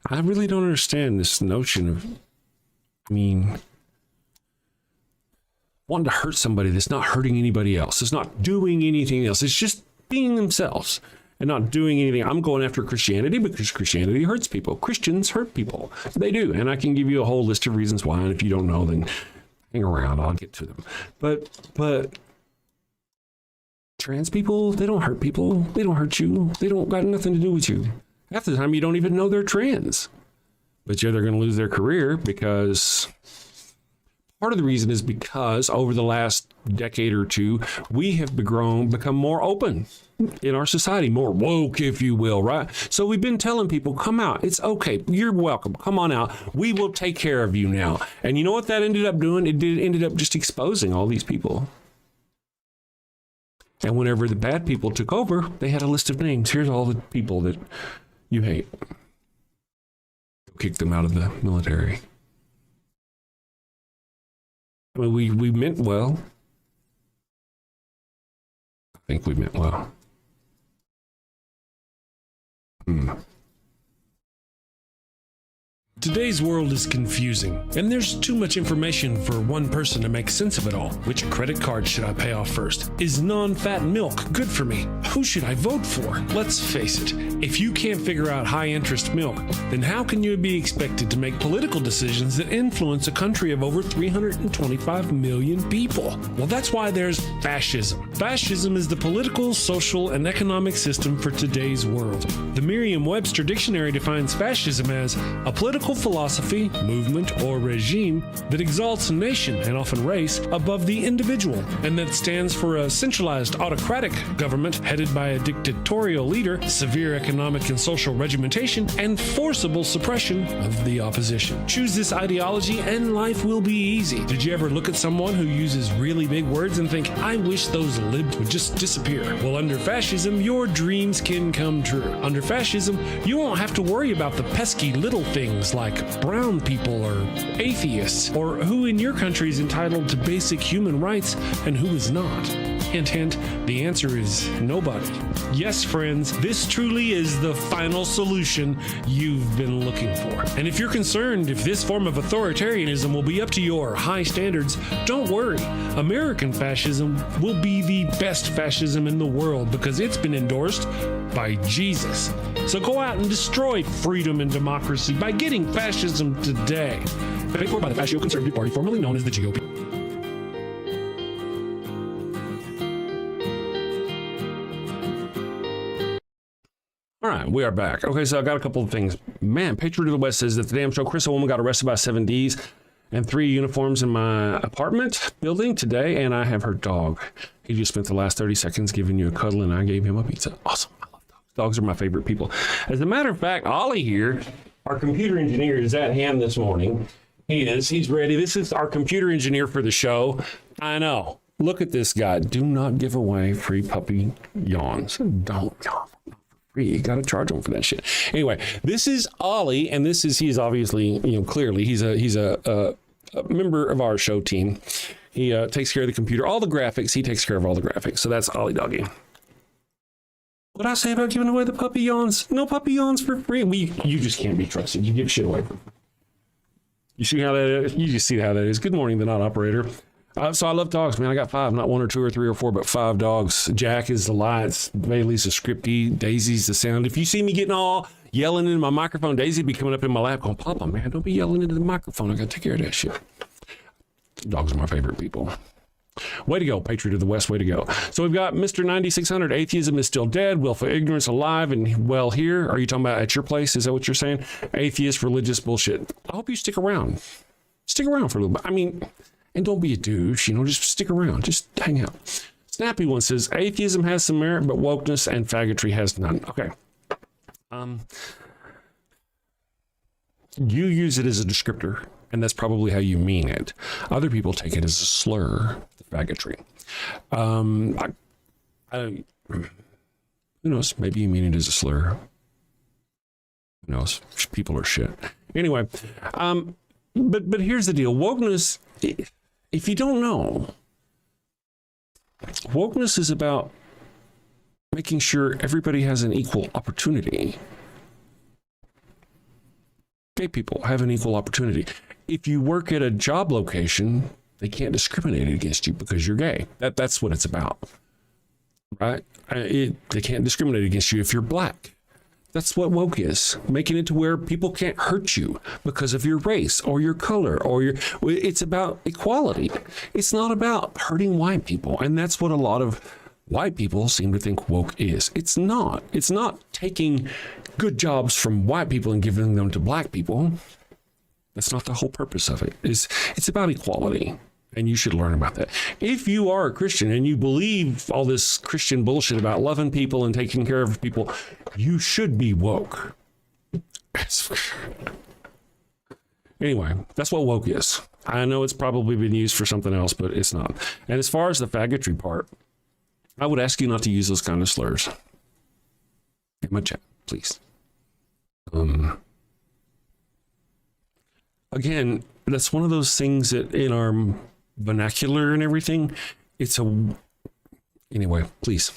I really don't understand this notion of, wanting to hurt somebody that's not hurting anybody else. It's not doing anything else. It's just being themselves and not doing anything. I'm going after Christianity because Christianity hurts people. Christians hurt people. They do. And I can give you a whole list of reasons why. And if you don't know, then hang around. I'll get to them. But trans people, they don't hurt people. They don't hurt you. They don't got nothing to do with you. Half the time, you don't even know they're trans. But yeah, they're going to lose their career because... Part of the reason is because over the last decade or two, we have become more open in our society, more woke, if you will, right? So we've been telling people, come out. It's okay. You're welcome. Come on out. We will take care of you now. And you know what that ended up doing? It ended up just exposing all these people. And whenever the bad people took over, they had a list of names. Here's all the people that, you hate. Kick them out of the military. I mean, we meant well. I think we meant well. Today's world is confusing, and there's too much information for one person to make sense of it all. Which credit card should I pay off first? Is non-fat milk good for me? Who should I vote for? Let's face it, if you can't figure out high-interest milk, then how can you be expected to make political decisions that influence a country of over 325 million people? Well, that's why there's fascism. Fascism is the political, social, and economic system for today's world. The Merriam-Webster Dictionary defines fascism as a political philosophy, movement, or regime that exalts a nation, and often race, above the individual, and that stands for a centralized autocratic government headed by a dictatorial leader, severe economic and social regimentation, and forcible suppression of the opposition. Choose this ideology and life will be easy. Did you ever look at someone who uses really big words and think, I wish those libs would just disappear? Well, under fascism, your dreams can come true. Under fascism, you won't have to worry about the pesky little things like brown people or atheists, or who in your country is entitled to basic human rights and who is not. Hint, hint, the answer is nobody. Yes, friends, this truly is the final solution you've been looking for. And if you're concerned if this form of authoritarianism will be up to your high standards, don't worry. American fascism will be the best fascism in the world because it's been endorsed by Jesus. So go out and destroy freedom and democracy by getting fascism today. Paid for by the Fascio-Conservative Party, formerly known as the GOP. All right, we are back. Okay, so I got a couple of things. Man, Patriot of the West says that the damn show, Chris, a woman got arrested by 7 Ds and 3 uniforms in my apartment building today, and I have her dog. He just spent the last 30 seconds giving you a cuddle, and I gave him a pizza. Awesome. I love dogs. Dogs are my favorite people. As a matter of fact, Ollie here, our computer engineer, is at hand this morning. He is. He's ready. This is our computer engineer for the show. I know. Look at this guy. Do not give away free puppy yawns. Don't yawn. You got to charge them for that shit. Anyway, this is Ollie, and he's obviously, clearly he's a member of our show team. He takes care of the computer, all the graphics. He takes care of all the graphics. So that's Ollie Doggy. What I say about giving away the puppy yawns? No puppy yawns for free. You just can't be trusted. You give shit away for free. You see how that is? You just see how that is. Good morning, the not operator. So I love dogs, man. I got 5, not 1 or 2 or 3 or 4, but 5 dogs. Jack is the lights. Bailey's the scripty. Daisy's the sound. If you see me getting all yelling into my microphone, Daisy be coming up in my lap going, Papa, man, don't be yelling into the microphone. I got to take care of that shit. Dogs are my favorite people. Way to go, Patriot of the West. Way to go. So we've got Mr. 9600. Atheism is still dead. Willful ignorance alive and well here. Are you talking about at your place? Is that what you're saying? Atheist, religious bullshit. I hope you stick around. Stick around for a little bit. I mean... And don't be a douche, just stick around, just hang out. Snappy one says, atheism has some merit, but wokeness and faggotry has none. Okay. You use it as a descriptor, and that's probably how you mean it. Other people take it as a slur, the faggotry. Who knows? Maybe you mean it as a slur. Who knows? People are shit. Anyway, but here's the deal. Wokeness... If you don't know, wokeness is about making sure everybody has an equal opportunity. Gay people have an equal opportunity. If you work at a job location, they can't discriminate against you because you're gay. That's what it's about, right? They can't discriminate against you if you're black. That's what woke is, making it to where people can't hurt you because of your race or your color it's about equality. It's not about hurting white people. And that's what a lot of white people seem to think woke is. It's not. It's not taking good jobs from white people and giving them to black people. That's not the whole purpose of it. It's about equality. And you should learn about that. If you are a Christian and you believe all this Christian bullshit about loving people and taking care of people, you should be woke. Anyway, that's what woke is. I know it's probably been used for something else, but it's not. And as far as the faggotry part, I would ask you not to use those kind of slurs in my chat, please. Again, that's one of those things that in our vernacular and everything, anyway, please.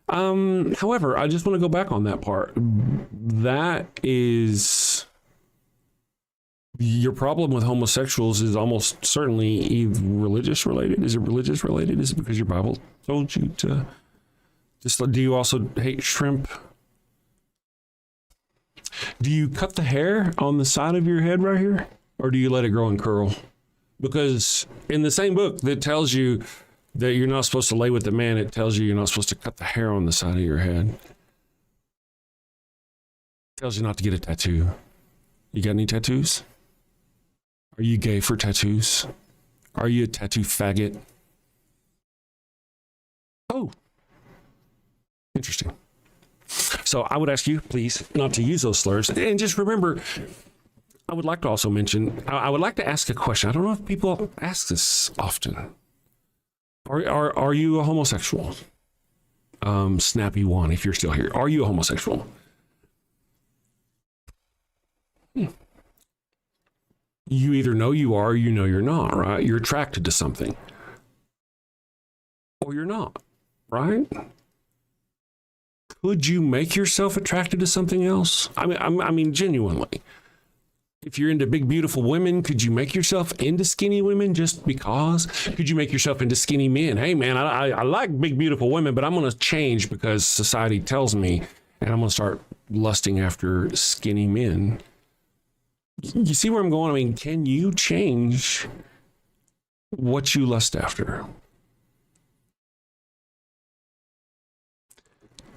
However, I just want to go back on that part. That is your problem with homosexuals is almost certainly religious related. Is it religious related? Is it because your Bible told you to? Do you also hate shrimp? Do you cut the hair on the side of your head right here? Or do you let it grow and curl? Because in the same book that tells you that you're not supposed to lay with the man, it tells you you're not supposed to cut the hair on the side of your head. It tells you not to get a tattoo. You got any tattoos? Are you gay for tattoos? Are you a tattoo faggot? Oh, interesting. So I would ask you, please, not to use those slurs. And just remember, I would like to also mention, I would like to ask a question. I don't know if people ask this often. Are you a homosexual? Snappy one, if you're still here. Are you a homosexual? You either know you are or you know you're not, right? You're attracted to something. Or you're not, right? Could you make yourself attracted to something else? I mean, genuinely. If you're into big, beautiful women, could you make yourself into skinny women just because? Could you make yourself into skinny men? Hey, man, I like big, beautiful women, but I'm going to change because society tells me, and I'm going to start lusting after skinny men. You see where I'm going? I mean, can you change what you lust after?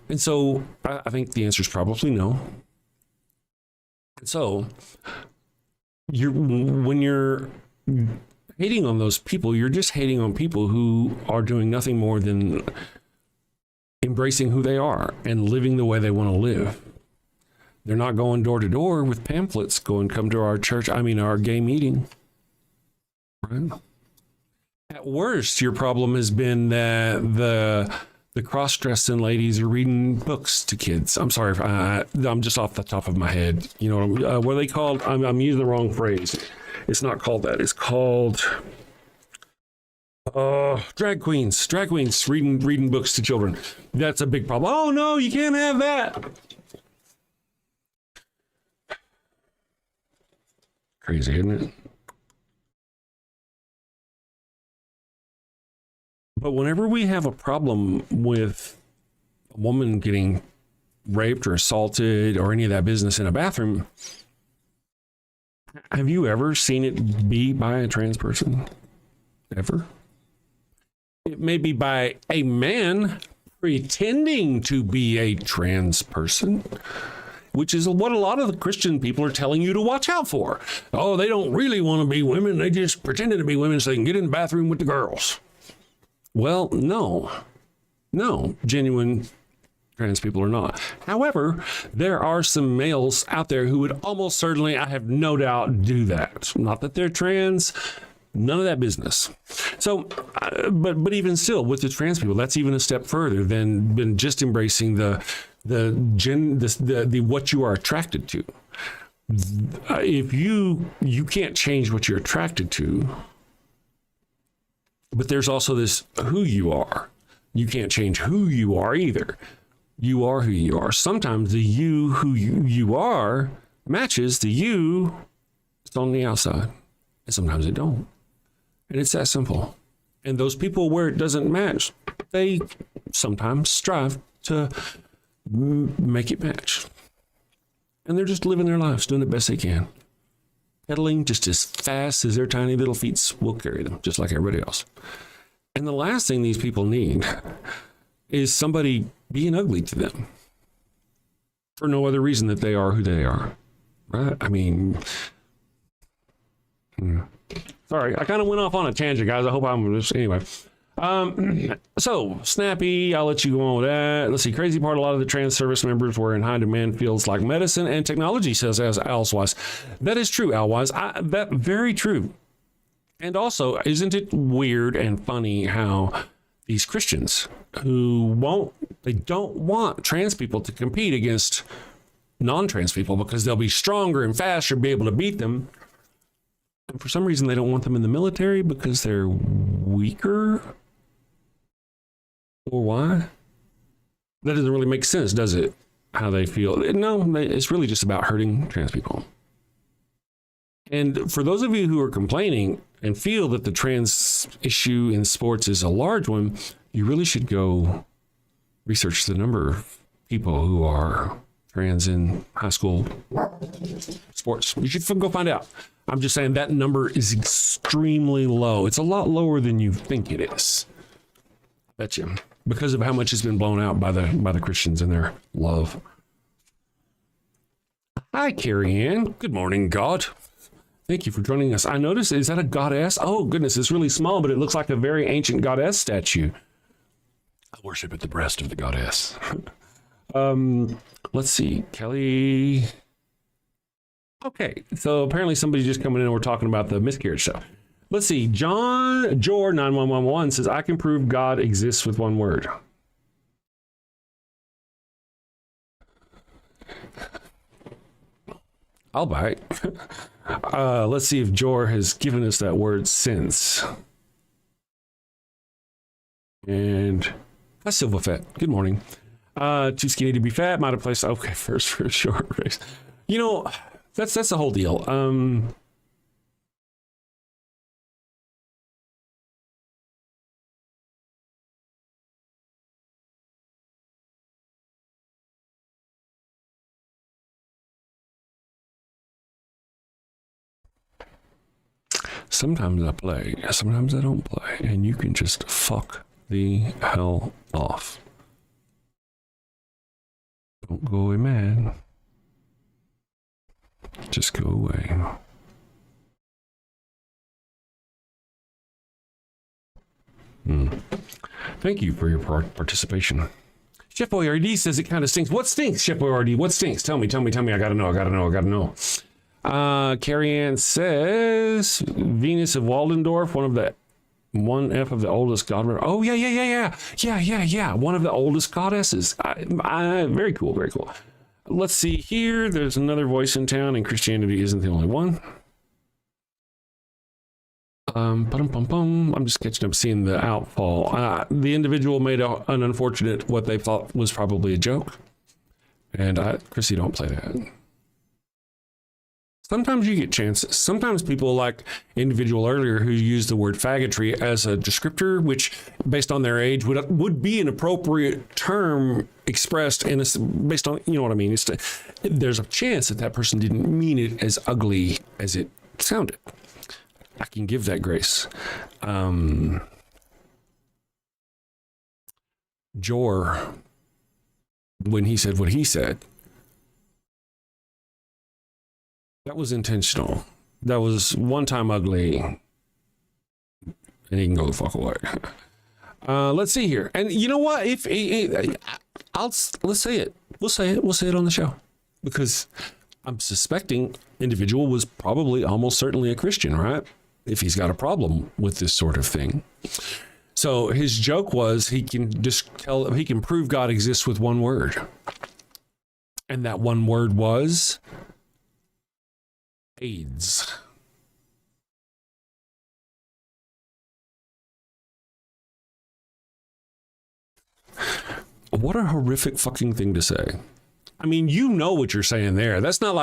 And so I think the answer is probably no. And so when you're hating on those people, you're just hating on people who are doing nothing more than embracing who they are and living the way they want to live. They're not going door to door with pamphlets going, come to our church, our gay meeting. Right? At worst, your problem has been that the cross-dressing ladies are reading books to kids. I'm sorry, I'm just off the top of my head. You know, what are they called? I'm using the wrong phrase. It's not called that. It's called drag queens. Drag queens reading books to children. That's a big problem. Oh no, you can't have that. Crazy, isn't it? But whenever we have a problem with a woman getting raped or assaulted or any of that business in a bathroom, have you ever seen it be by a trans person? Ever? It may be by a man pretending to be a trans person, which is what a lot of the Christian people are telling you to watch out for. Oh, they don't really want to be women. They just pretended to be women so they can get in the bathroom with the girls. Well, no, genuine trans people are not. However, there are some males out there who would almost certainly, I have no doubt, do that. Not that they're trans, none of that business. So, but even still, with the trans people, that's even a step further than just embracing the what you are attracted to. If you can't change what you're attracted to. But there's also this who you are. You can't change who you are either. You are who you are. Sometimes the you who you are matches the you that's on the outside. And sometimes it don't. And it's that simple. And those people where it doesn't match, they sometimes strive to make it match. And they're just living their lives, doing the best they can. Pedaling just as fast as their tiny little feet will carry them, just like everybody else. And the last thing these people need is somebody being ugly to them for no other reason that they are who they are, right? I mean, sorry, I kind of went off on a tangent, guys. I hope I'm just, anyway. So, Snappy, I'll let you go on with that. Let's see, crazy part, a lot of the trans service members were in high demand fields like medicine and technology, says as Alwise. That is true, Alwise. That very true. And also, isn't it weird and funny how these Christians who don't want trans people to compete against non-trans people because they'll be stronger and faster, be able to beat them. And for some reason, they don't want them in the military because they're weaker. Or why? That doesn't really make sense, does it? How they feel. No, it's really just about hurting trans people. And for those of you who are complaining and feel that the trans issue in sports is a large one, you really should go research the number of people who are trans in high school sports. You should go find out. I'm just saying that number is extremely low. It's a lot lower than you think it is. Bet you. Because of how much has been blown out by the Christians and their love. Hi, Carrie Ann. Good morning, God. Thank you for joining us. I noticed, is that a goddess? Oh, goodness, it's really small, but it looks like a very ancient goddess statue. I worship at the breast of the goddess. Let's see, Kelly. Okay, so apparently somebody's just coming in and we're talking about the miscarriage stuff. Let's see, Jor 9111 says, I can prove God exists with one word. I'll bite. Let's see if Jor has given us that word since. And hi, Silverfet. Good morning. Too skinny to be fat. Might have placed. Okay, first for a short race. You know, that's the whole deal. Sometimes I play, sometimes I don't play, and you can just fuck the hell off. Don't go away mad. Just go away. Thank you for your participation. Chef ORD says it kind of stinks. What stinks, Chef ORD? What stinks? Tell me. I gotta know. Carrie Ann says Venus of Waldendorf, one of the oldest god. Oh yeah. One of the oldest goddesses. Very cool. Let's see here. There's another voice in town, and Christianity isn't the only one. I'm just catching up, seeing the outfall. The individual made an unfortunate, what they thought was probably a joke, and Chrissy, don't play that. Sometimes you get chances. Sometimes people, like individual earlier who used the word faggotry as a descriptor, which based on their age would be an appropriate term expressed in based on, you know what I mean? There's a chance that person didn't mean it as ugly as it sounded. I can give that grace. Jor, when he said what he said, that was intentional. That was one time ugly. And he can go the fuck away. Let's see here. And you know what? Let's say it. We'll say it on the show. Because I'm suspecting individual was probably almost certainly a Christian, right? If he's got a problem with this sort of thing. So his joke was he can prove God exists with one word. And that one word was AIDS. What a horrific fucking thing to say. I mean, you know what you're saying there. That's not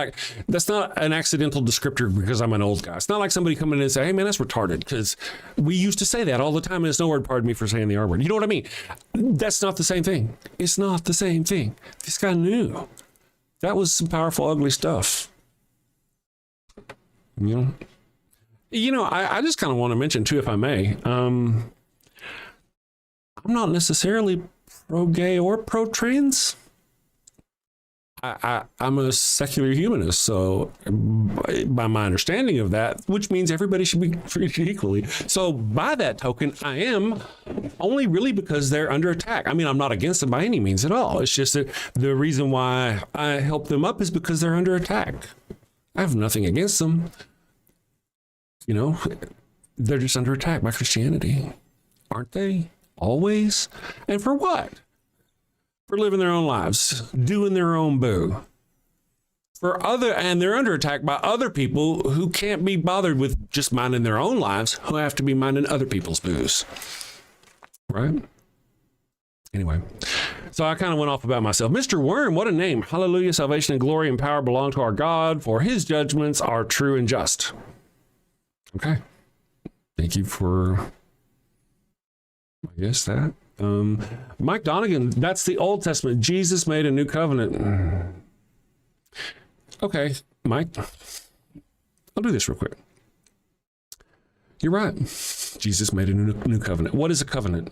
an accidental descriptor because I'm an old guy. It's not like somebody coming in and say, hey man, that's retarded, because we used to say that all the time and it's no word, pardon me for saying the R word. You know what I mean? That's not the same thing. It's not the same thing. This guy knew. That was some powerful, ugly stuff. You know, I just kind of want to mention too, if I may, I'm not necessarily pro-gay or pro-trans. I'm a secular humanist, so by my understanding of that, which means everybody should be treated equally. So by that token, I am only really because they're under attack. I mean, I'm not against them by any means at all. It's just that the reason why I help them up is because they're under attack. I have nothing against them. You know, they're just under attack by Christianity, aren't they? Always? And for what? For living their own lives, doing their own boo. and they're under attack by other people who can't be bothered with just minding their own lives, who have to be minding other people's booze. Right? Anyway, so I kind of went off about myself. Mr. Worm, what a name. Hallelujah, salvation and glory and power belong to our God, for his judgments are true and just. Okay. Thank you for, I guess, that. Mike Donegan, that's the Old Testament. Jesus made a new covenant. Okay, Mike, I'll do this real quick. You're right. Jesus made a new covenant. What is a covenant?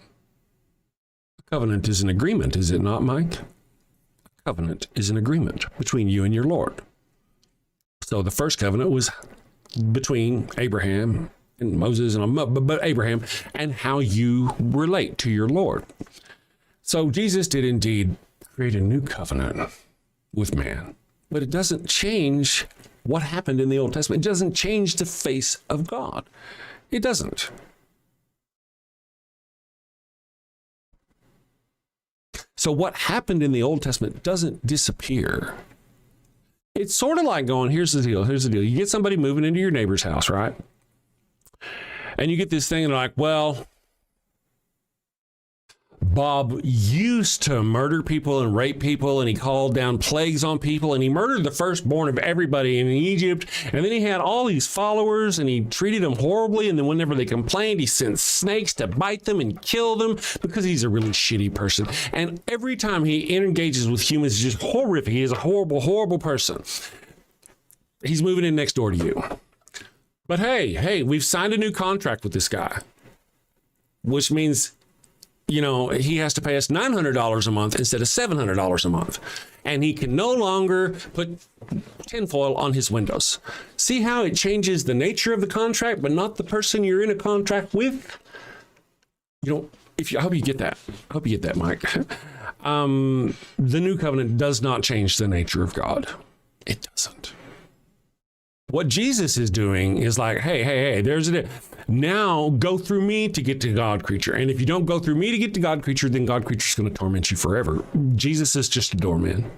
A covenant is an agreement, is it not, Mike? A covenant is an agreement between you and your Lord. So the first covenant was between Abraham and Moses, but Abraham, and how you relate to your Lord. So Jesus did indeed create a new covenant with man. But it doesn't change what happened in the Old Testament. It doesn't change the face of God. It doesn't. So what happened in the Old Testament doesn't disappear. It's sort of like going, here's the deal. You get somebody moving into your neighbor's house, right? And you get this thing and they're like, well, Bob used to murder people and rape people, and he called down plagues on people, and he murdered the firstborn of everybody in Egypt, and then he had all these followers, and he treated them horribly, and then whenever they complained, he sent snakes to bite them and kill them because he's a really shitty person. And every time he engages with humans, it's just horrific. He is a horrible, horrible person. He's moving in next door to you. But hey, we've signed a new contract with this guy, which means, you know, he has to pay us $900 a month instead of $700 a month. And he can no longer put tinfoil on his windows. See how it changes the nature of the contract, but not the person you're in a contract with? You know, I hope you get that. I hope you get that, Mike. The new covenant does not change the nature of God. It doesn't. What Jesus is doing is like, hey, there's it. Now go through me to get to God creature. And if you don't go through me to get to God creature, then God creature is going to torment you forever. Jesus is just a doorman,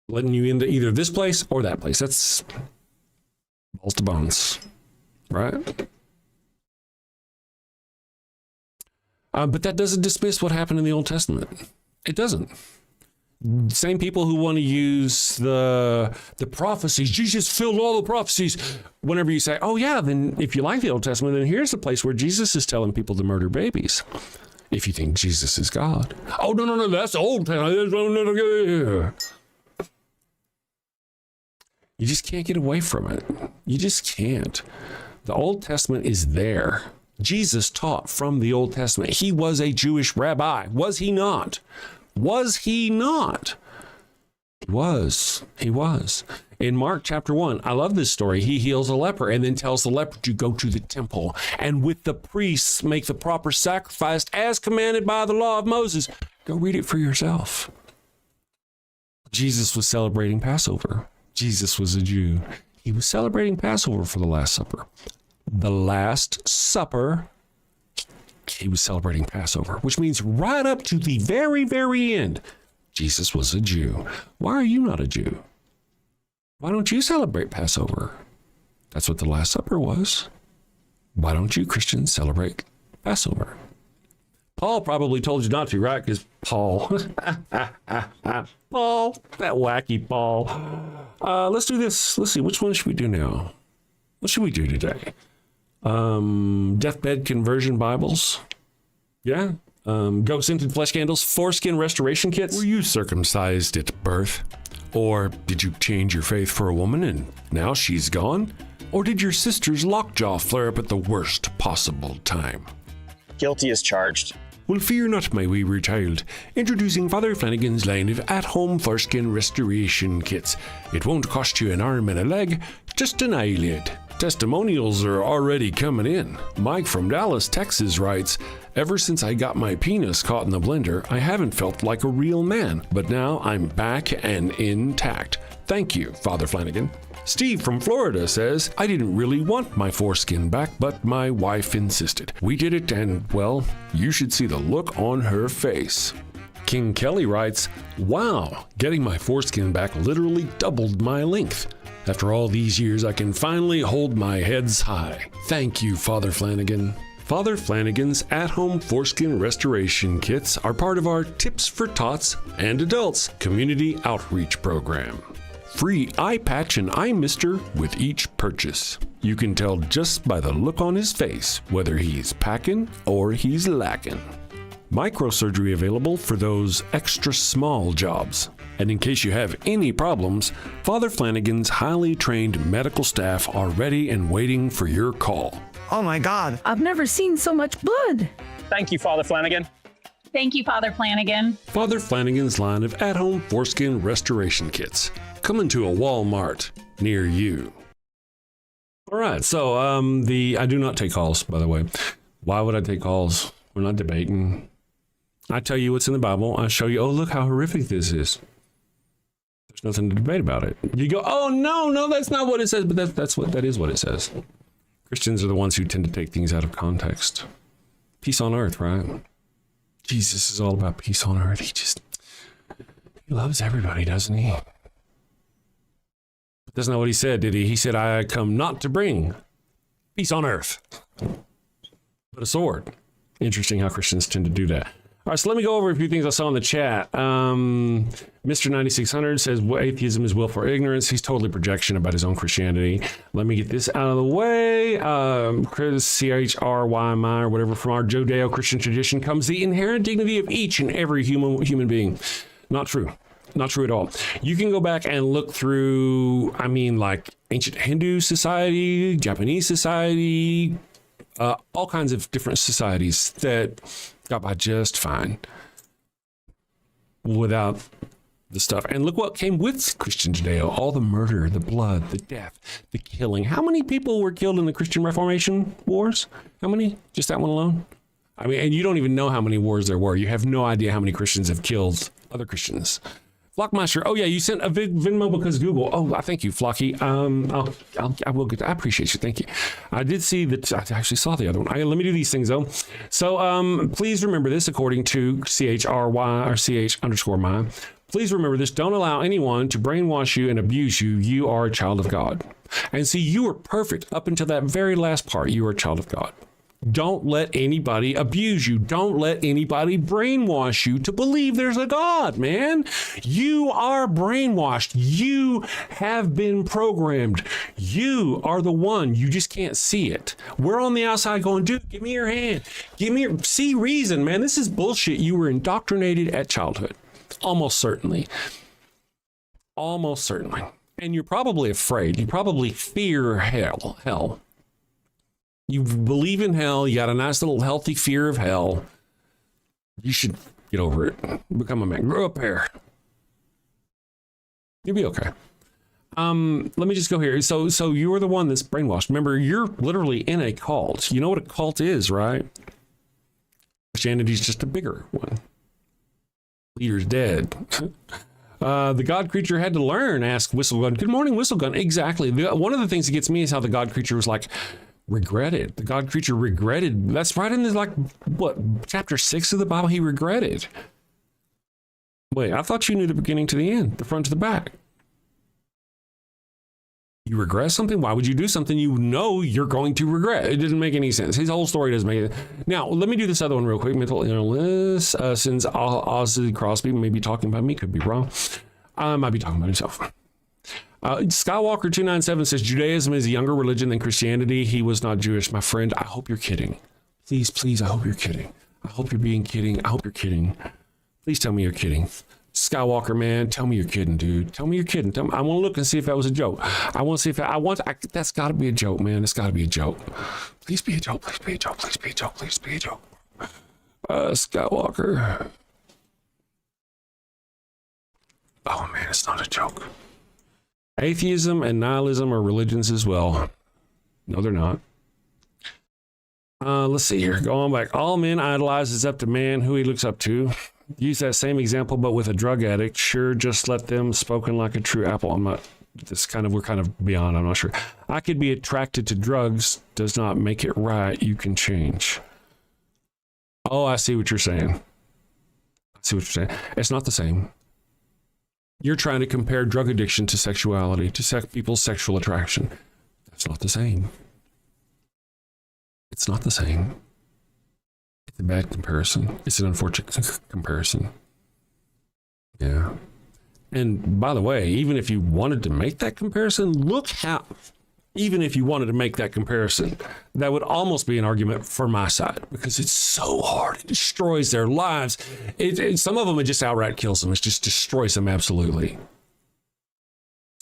letting you into either this place or that place. That's balls to bones, right? But that doesn't dismiss what happened in the Old Testament. It doesn't. Same people who want to use the prophecies. Jesus filled all the prophecies. Whenever you say, oh yeah, then if you like the Old Testament, then here's the place where Jesus is telling people to murder babies. If you think Jesus is God. Oh, no, that's Old Testament. You just can't get away from it. You just can't. The Old Testament is there. Jesus taught from the Old Testament. He was a Jewish rabbi. Was he not? Was he not? He was. In Mark chapter 1, I love this story. He heals a leper and then tells the leper to go to the temple and with the priests make the proper sacrifice as commanded by the law of Moses. Go read it for yourself. Jesus was celebrating Passover. Jesus was a Jew. He was celebrating Passover for the Last Supper. The Last Supper, he was celebrating Passover, which means right up to the very, very end, Jesus was a Jew. Why are you not a Jew? Why don't you celebrate Passover? That's what the Last Supper was. Why don't you Christians celebrate Passover? Paul probably told you not to, right? Because Paul, Paul, that wacky Paul. Let's do this. Let's see, which one should we do now? What should we do today? Deathbed conversion Bibles. Yeah. Goat-scented flesh candles, foreskin restoration kits. Were you circumcised at birth? Or did you change your faith for a woman and now she's gone? Or did your sister's lockjaw flare up at the worst possible time? Guilty as charged. Well, fear not, my wayward child. Introducing Father Flanagan's line of at-home foreskin restoration kits. It won't cost you an arm and a leg, just an eyelid. Testimonials are already coming in. Mike from Dallas, Texas writes, ever since I got my penis caught in the blender, I haven't felt like a real man, but now I'm back and intact. Thank you, Father Flanagan. Steve from Florida says, I didn't really want my foreskin back, but my wife insisted. We did it and, well, you should see the look on her face. King Kelly writes, "Wow, getting my foreskin back literally doubled my length. After all these years, I can finally hold my heads high. Thank you, Father Flanagan." Father Flanagan's at-home foreskin restoration kits are part of our Tips for Tots and Adults community outreach program. Free eye patch and eye mister with each purchase. You can tell just by the look on his face whether he's packing or he's lacking. Microsurgery available for those extra small jobs. And in case you have any problems, Father Flanagan's highly trained medical staff are ready and waiting for your call. Oh my God. I've never seen so much blood. Thank you, Father Flanagan. Thank you, Father Flanagan. Father Flanagan's line of at-home foreskin restoration kits, coming to a Walmart near you. All right, so I do not take calls, by the way. Why would I take calls? We're not debating. I tell you what's in the Bible. I show you, oh, look how horrific this is. There's nothing to debate about it. You go, oh, no, that's not what it says, but that is what it says. Christians are the ones who tend to take things out of context. Peace on earth, right? Jesus is all about peace on earth. He loves everybody, doesn't he? But that's not what he said, did he? He said, I come not to bring peace on earth, but a sword. Interesting how Christians tend to do that. All right, so let me go over a few things I saw in the chat. Mr. 9600 says, well, atheism is willful ignorance. He's totally projection about his own Christianity. Let me get this out of the way. Chris, CHRYMI, or whatever, from our Judeo-Christian tradition comes the inherent dignity of each and every human being. Not true. Not true at all. You can go back and look through, like ancient Hindu society, Japanese society, all kinds of different societies that got by just fine without the stuff. And look what came with Christian Judeo. All the murder, the blood, the death, the killing. How many people were killed in the Christian Reformation wars? How many? Just that one alone? And you don't even know how many wars there were. You have no idea how many Christians have killed other Christians. Flockmaster, oh yeah, you sent a Venmo because Google. Oh, thank you, Flocky. I will get. I appreciate you. Thank you. I did see that. I actually saw the other one. Let me do these things though. So, please remember this. According to CHRY or CH_my, please remember this. Don't allow anyone to brainwash you and abuse you. You are a child of God. And see, you are perfect up until that very last part. You are a child of God. Don't let anybody abuse you. Don't let anybody brainwash you to believe there's a God, man. You are brainwashed. You have been programmed. You are the one. You just can't see it. We're on the outside going, dude, give me your hand. See reason, man. This is bullshit. You were indoctrinated at childhood. Almost certainly. Almost certainly. And you're probably afraid. You probably fear hell. You believe in hell. You got a nice little healthy fear of hell. You should get over it. Become a man. Grow a pair. You'll be okay. Let me just go here. So you're the one that's brainwashed. Remember, you're literally in a cult. You know what a cult is, right? Christianity's just a bigger one. Leader's dead. The God creature had to learn, asked Whistlegun. Good morning, Whistlegun. Exactly. One of the things that gets me is how the God creature was like, regretted. The God creature regretted. That's right in the, chapter 6 of the Bible, he regretted. Wait, I thought you knew the beginning to the end, the front to the back. You regret something? Why would you do something you know you're going to regret? It didn't make any sense. His whole story doesn't make it. Now, let me do this other one real quick. Mental illness, since Ozzy Crosby may be talking about me, could be wrong. I might be talking about himself. Skywalker 297 says Judaism is a younger religion than Christianity. He was not Jewish. My friend, I hope you're kidding. Please, I hope you're kidding. I hope you're being kidding. I hope you're kidding. Please tell me you're kidding. Skywalker, man, tell me you're kidding, dude. Tell me you're kidding. I want to look and see if that was a joke. I want to see if that's got to be a joke, man. It's got to be a joke. Please be a joke. Please be a joke. Please be a joke. Please be a joke. Skywalker. Oh, man, it's not a joke. Atheism and nihilism are religions as well. No, they're not. Let's see here. Go on back. All men idolize. It's up to man who he looks up to. Use that same example, but with a drug addict. Sure, just let them, spoken like a true apple. We're kind of beyond. I'm not sure. I could be attracted to drugs. Does not make it right. You can change. Oh, I see what you're saying. I see what you're saying. It's not the same. You're trying to compare drug addiction to sexuality, to people's sexual attraction. That's not the same. It's not the same. It's a bad comparison. It's an unfortunate comparison. Yeah. And by the way, even if you wanted to make that comparison, even if you wanted to make that comparison, that would almost be an argument for my side because it's so hard. It destroys their lives. Some of them, it just outright kills them. It just destroys them absolutely.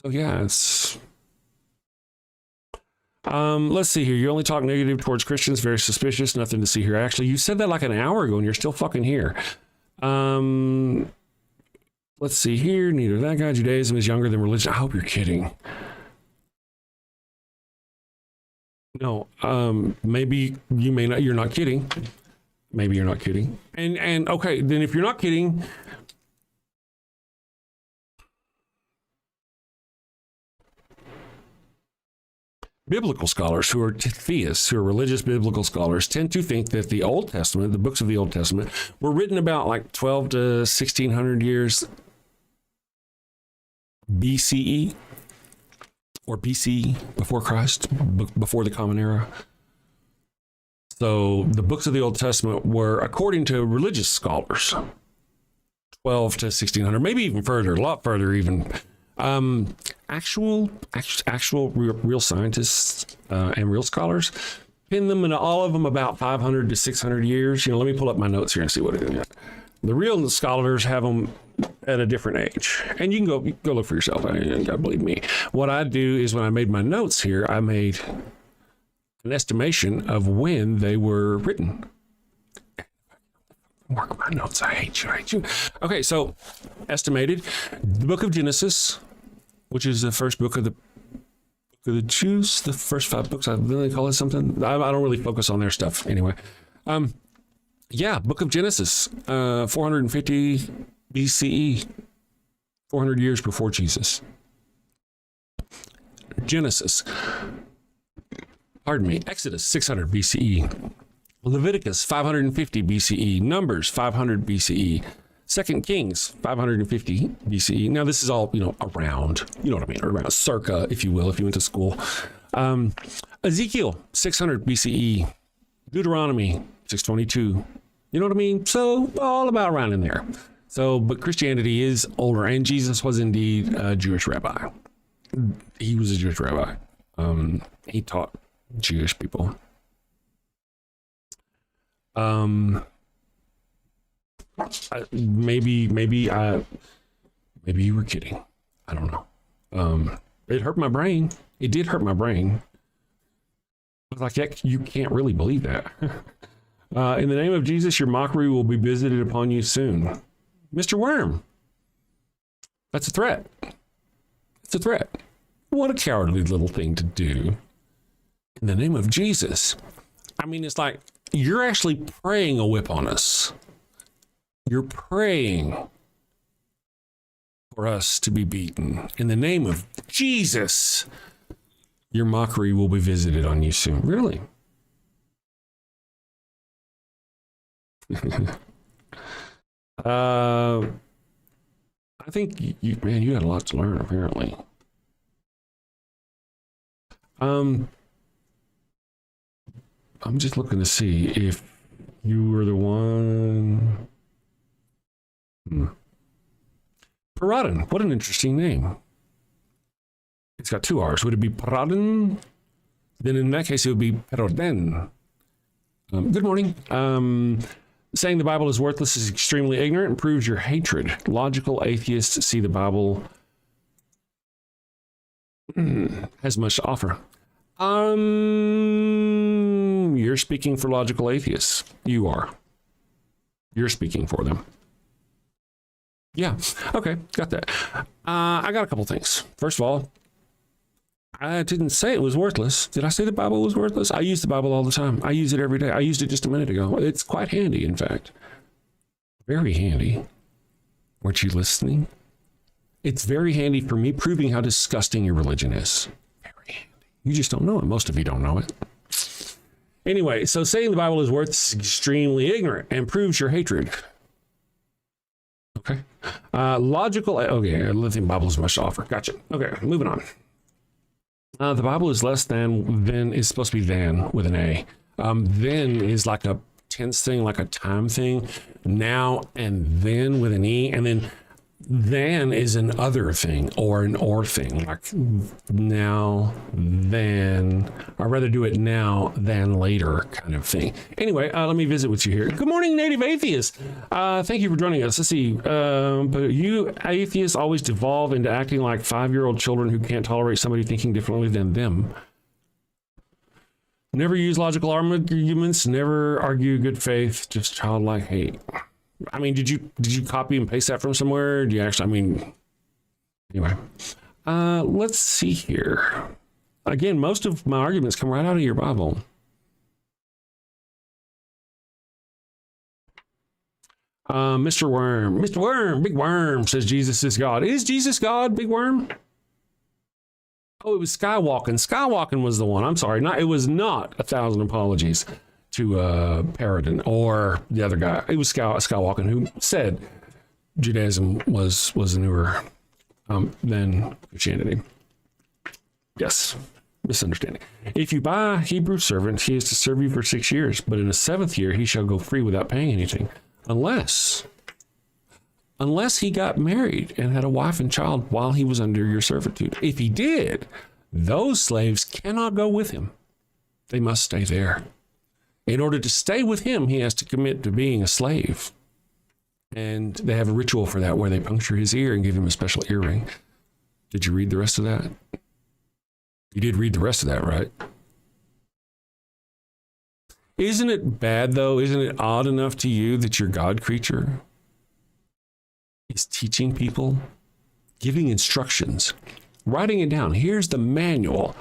So yeah, it's... let's see here. You only talk negative towards Christians. Very suspicious. Nothing to see here. Actually, you said that like an hour ago and you're still fucking here. Let's see here. Neither that guy. Judaism is younger than religion. I hope you're kidding. No, maybe you may not. You're not kidding. Maybe you're not kidding. And okay, then if you're not kidding, biblical scholars who are theists, who are religious biblical scholars, tend to think that the Old Testament, the books of the Old Testament, were written about like 12 to 1600 years BCE. Or BC, before Christ, before the Common Era. So the books of the Old Testament were, according to religious scholars, 12 to 1600, maybe even further, a lot further even. Actual real scientists and real scholars pin them into all of them about 500 to 600 years. Let me pull up my notes here and see what it is. The real scholars have them at a different age, and you can go look for yourself. You gotta believe me. What I do is when I made my notes here, I made an estimation of when they were written. Mark my notes. I hate you. Okay, so estimated the book of Genesis, which is the first book of the Jews, the first 5 books. I really call it something. I don't really focus on their stuff anyway. Yeah, book of Genesis, 450 BCE, 400 years before Jesus. Exodus, 600 BCE. Leviticus, 550 BCE. Numbers, 500 BCE. 2 Kings, 550 BCE. Now, this is all, around, you know what I mean, around circa, if you will, if you went to school. Ezekiel, 600 BCE. Deuteronomy, 622. You know what I mean? So all about around in there. So, but Christianity is older, and Jesus was indeed a Jewish rabbi. He was a Jewish rabbi. He taught Jewish people. Maybe you were kidding. I don't know. It hurt my brain. It did hurt my brain. I was like, yeah, you can't really believe that. In the name of Jesus, your mockery will be visited upon you soon. Mr. Worm. That's a threat. It's a threat. What a cowardly little thing to do. In the name of Jesus. I mean, it's like you're actually praying a whip on us. You're praying for us to be beaten. In the name of Jesus, your mockery will be visited on you soon. Really? I think you had a lot to learn, apparently. I'm just looking to see if you were the one. Paradin, what an interesting name. It's got 2 R's. Would it be Paradin? Then in that case, it would be Peroden. Good morning. Saying the Bible is worthless is extremely ignorant and proves your hatred. Logical atheists see the Bible has much to offer. You're speaking for logical atheists. You are. You're speaking for them. Yeah. Okay. Got that. I got a couple things. First of all, I didn't say it was worthless. Did I say the Bible was worthless? I use the Bible all the time. I use it every day. I used it just a minute ago. It's quite handy, in fact. Very handy. Weren't you listening? It's very handy for me proving how disgusting your religion is. Very handy. You just don't know it. Most of you don't know it. Anyway, so saying the Bible is worthless is extremely ignorant and proves your hatred. Okay. Logical. Okay. I don't think Bible has much to offer. Gotcha. Okay. Moving on. The Bible is less than is supposed to be than with an A. Then is like a tense thing, like a time thing. Now and then with an E, and then is an other thing or an or thing, like now, then. I'd rather do it now than later kind of thing. Anyway, let me visit with you here. Good morning, native atheists. Thank you for joining us. Let's see. But you atheists always devolve into acting like 5-year-old children who can't tolerate somebody thinking differently than them. Never use logical arguments, never argue good faith, just childlike hate. I mean, did you copy and paste that from somewhere? Do you actually, anyway. Let's see here. Again, most of my arguments come right out of your Bible. Mr. Worm, Big Worm says Jesus is God. Is Jesus God, Big Worm? Oh, it was Skywalking. Skywalking was the one. I'm sorry. It was not 1,000 Apologies to Paradin or the other guy. It was Skywalking who said Judaism was newer than Christianity. Yes, misunderstanding. If you buy a Hebrew servant, he is to serve you for 6 years, but in the 7th year he shall go free without paying anything, unless he got married and had a wife and child while he was under your servitude. If he did, those slaves cannot go with him. They must stay there. In order to stay with him, he has to commit to being a slave. And they have a ritual for that where they puncture his ear and give him a special earring. Did you read the rest of that? You did read the rest of that, right? Isn't it bad, though? Isn't it odd enough to you that your God creature is teaching people, giving instructions, writing it down? Here's the manual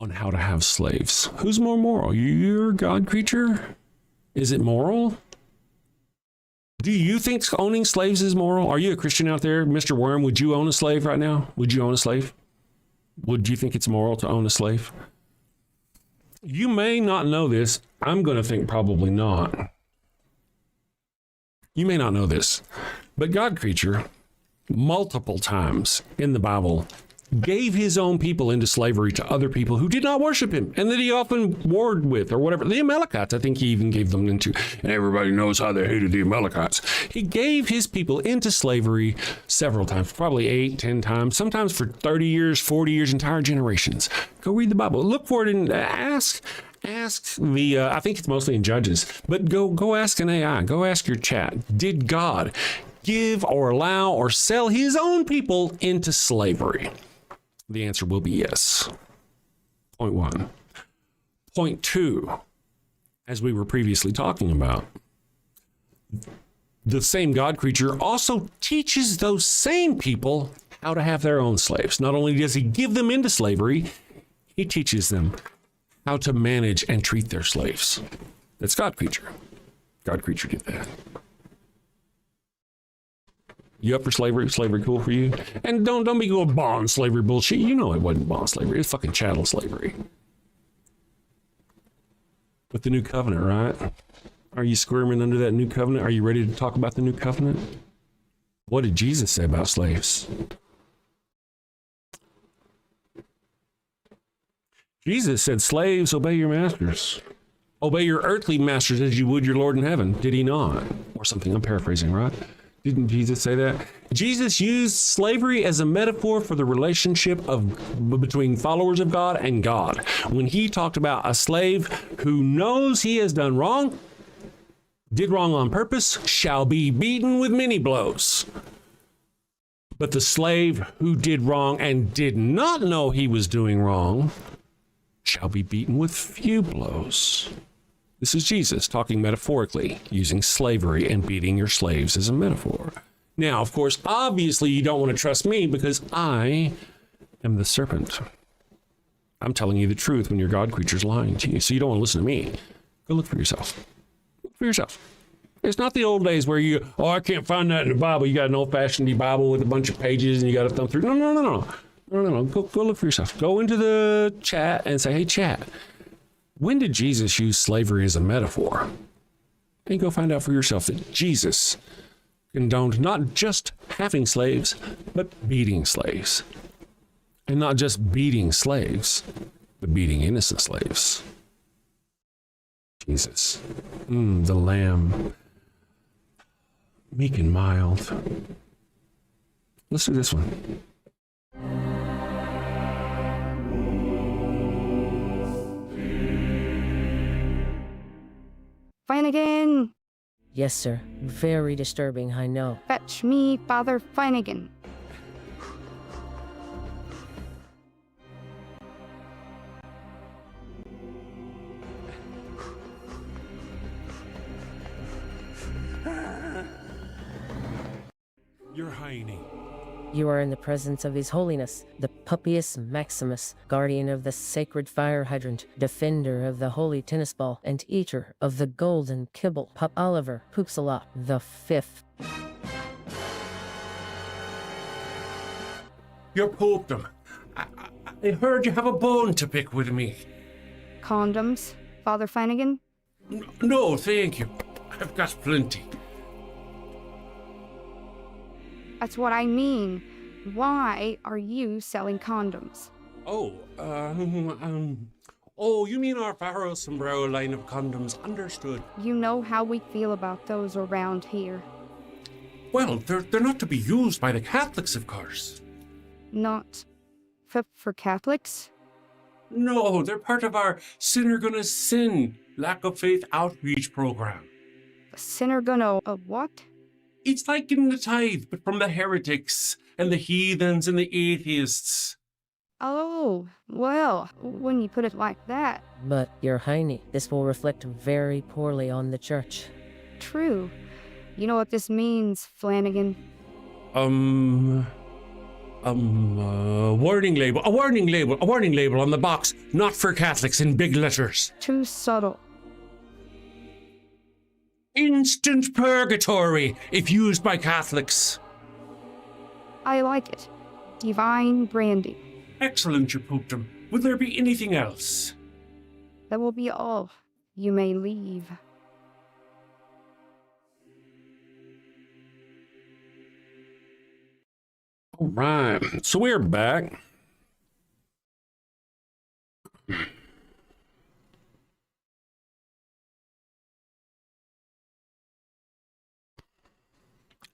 on how to have slaves. Who's more moral? Your God creature? Is it moral? Do you think owning slaves is moral? Are you a Christian out there, Mr. Worm? Would you own a slave right now? Would you own a slave? Would you think it's moral to own a slave? You may not know this. I'm going to think probably not. You may not know this, but God creature, multiple times in the Bible, gave his own people into slavery to other people who did not worship him and that he often warred with or whatever. The Amalekites, I think he even gave them into, and everybody knows how they hated the Amalekites. He gave his people into slavery several times, probably 8, 10 times, sometimes for 30 years, 40 years, entire generations. Go read the Bible. Look for it and ask the, I think it's mostly in Judges, but go ask an AI, go ask your chat. Did God give or allow or sell his own people into slavery? The answer will be yes. Point 1. Point 2, as we were previously talking about, the same God creature also teaches those same people how to have their own slaves. Not only does he give them into slavery, he teaches them how to manage and treat their slaves. That's God creature. God creature did that. You up for slavery? Slavery cool for you? And don't be going bond slavery bullshit. You know it wasn't bond slavery. It's fucking chattel slavery. With the new covenant, right? Are you squirming under that new covenant? Are you ready to talk about the new covenant? What did Jesus say about slaves? Jesus said, slaves, obey your masters. Obey your earthly masters as you would your Lord in heaven. Did he not? Or something. I'm paraphrasing, right? Didn't Jesus say that? Jesus used slavery as a metaphor for the relationship between followers of God and God. When he talked about a slave who knows he has done wrong, did wrong on purpose, shall be beaten with many blows. But the slave who did wrong and did not know he was doing wrong shall be beaten with few blows. This is Jesus talking metaphorically, using slavery and beating your slaves as a metaphor. Now, of course, obviously you don't want to trust me because I am the serpent. I'm telling you the truth when your God creature's lying to you. So you don't want to listen to me. Go look for yourself. Look for yourself. It's not the old days where I can't find that in the Bible. You got an old-fashioned Bible with a bunch of pages and you got to thumb through. No. Go look for yourself. Go into the chat and say, hey, chat, when did Jesus use slavery as a metaphor? And go find out for yourself that Jesus condoned not just having slaves, but beating slaves. And not just beating slaves, but beating innocent slaves. Jesus. The Lamb. Meek and mild. Let's do this one. Flanagan! Yes, sir. Very disturbing, I know. Fetch me Father Flanagan. Your Highness. You are in the presence of His Holiness, the Pupius Maximus, guardian of the sacred fire hydrant, defender of the holy tennis ball, and eater of the golden kibble, Pup Oliver Poopsalop the Fifth. Your Popedom. I heard you have a bone to pick with me. Condoms, Father Flanagan? No, thank you. I've got plenty. That's what I mean. Why are you selling condoms? Oh, you mean our Pharaoh Sombrero line of condoms? Understood. You know how we feel about those around here. Well, they're not to be used by the Catholics, of course. Not for Catholics? No, they're part of our Sinner Gonna Sin lack of faith outreach program. A sinner gonna what? It's like getting the tithe, but from the heretics and the heathens and the atheists. Oh, well, when you put it like that. But, Your Highness, this will reflect very poorly on the church. True. You know what this means, Flanagan? Warning label, a warning label on the box, not for Catholics in big letters. Too subtle. Instant purgatory if used by Catholics. I like it. Divine branding. Excellent, Your Popedom. Would there be anything else? That will be all. You may leave. All right, so we're back.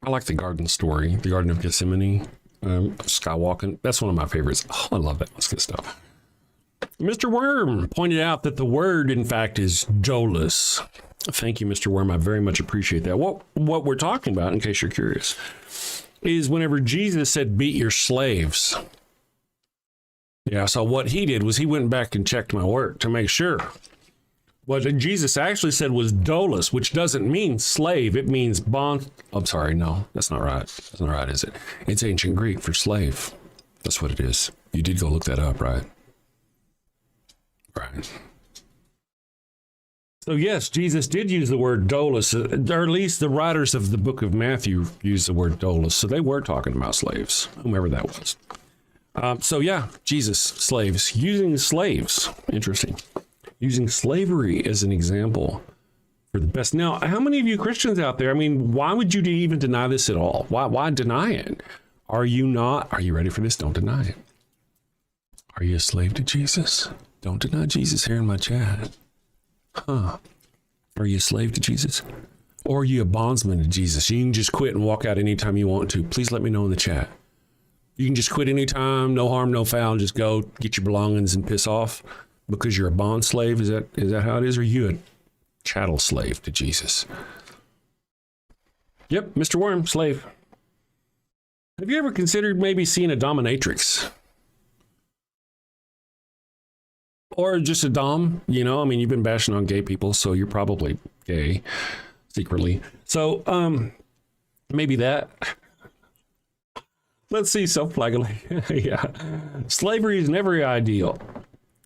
I like the garden story, the Garden of Gethsemane, skywalking. That's one of my favorites. Oh, I love that. That's good stuff. Mr. Worm pointed out that the word, in fact, is doulos. Thank you, Mr. Worm. I very much appreciate that. What we're talking about, in case you're curious, is whenever Jesus said, beat your slaves. Yeah, so what he did was he went back and checked my work to make sure. What Jesus actually said was doulos, which doesn't mean slave. It means bond. I'm sorry, no, that's not right. That's not right, is it? It's ancient Greek for slave. That's what it is. You did go look that up, right? Right. So yes, Jesus did use the word doulos, or at least the writers of the book of Matthew used the word doulos. So they were talking about slaves, whomever that was. So yeah, Jesus, slaves, using slaves. Interesting. Using slavery as an example for the best. Now, how many of you Christians out there, I mean, why would you even deny this at all? Why deny it? Are you ready for this? Don't deny it. Are you a slave to Jesus? Don't deny Jesus here in my chat. Huh. Are you a slave to Jesus? Or are you a bondsman to Jesus? You can just quit and walk out anytime you want to. Please let me know in the chat. You can just quit anytime, no harm, no foul, just go get your belongings and piss off because you're a bond slave. Is that how it is? Or are you a chattel slave to Jesus? Yep, Mr. Worm, slave. Have you ever considered maybe seeing a dominatrix? Or just a dom, you know? I mean, you've been bashing on gay people, so you're probably gay secretly. So, maybe that. Let's see, self-flagellation. Yeah. Slavery is never ideal.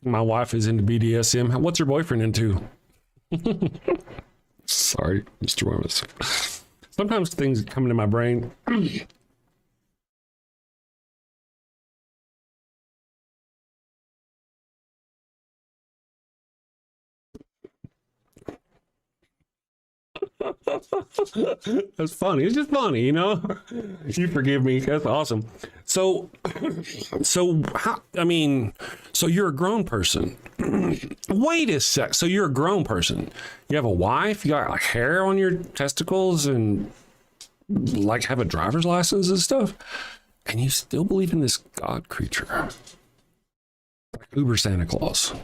My wife is into BDSM. What's your boyfriend into? Sorry, Mr. Wormus. Sometimes things come into my brain. That's funny. It's just funny, you know. You forgive me. That's awesome. So you're a grown person. Wait a sec. So you're a grown person. You have a wife. You got like hair on your testicles and like have a driver's license and stuff. And you still believe in this God creature, like Uber Santa Claus.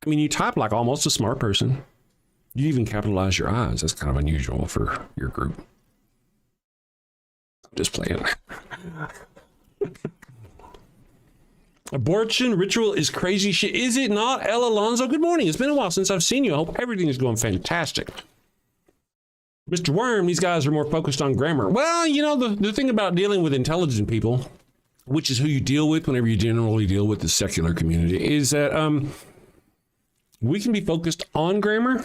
I mean, you type like almost a smart person. You even capitalize your eyes. That's kind of unusual for your group. Just playing. Abortion ritual is crazy shit. Is it not? El Alonzo, good morning. It's been a while since I've seen you. I hope everything is going fantastic. Mr. Worm, these guys are more focused on grammar. Well, you know, the thing about dealing with intelligent people, which is who you deal with whenever you generally deal with the secular community, is that we can be focused on grammar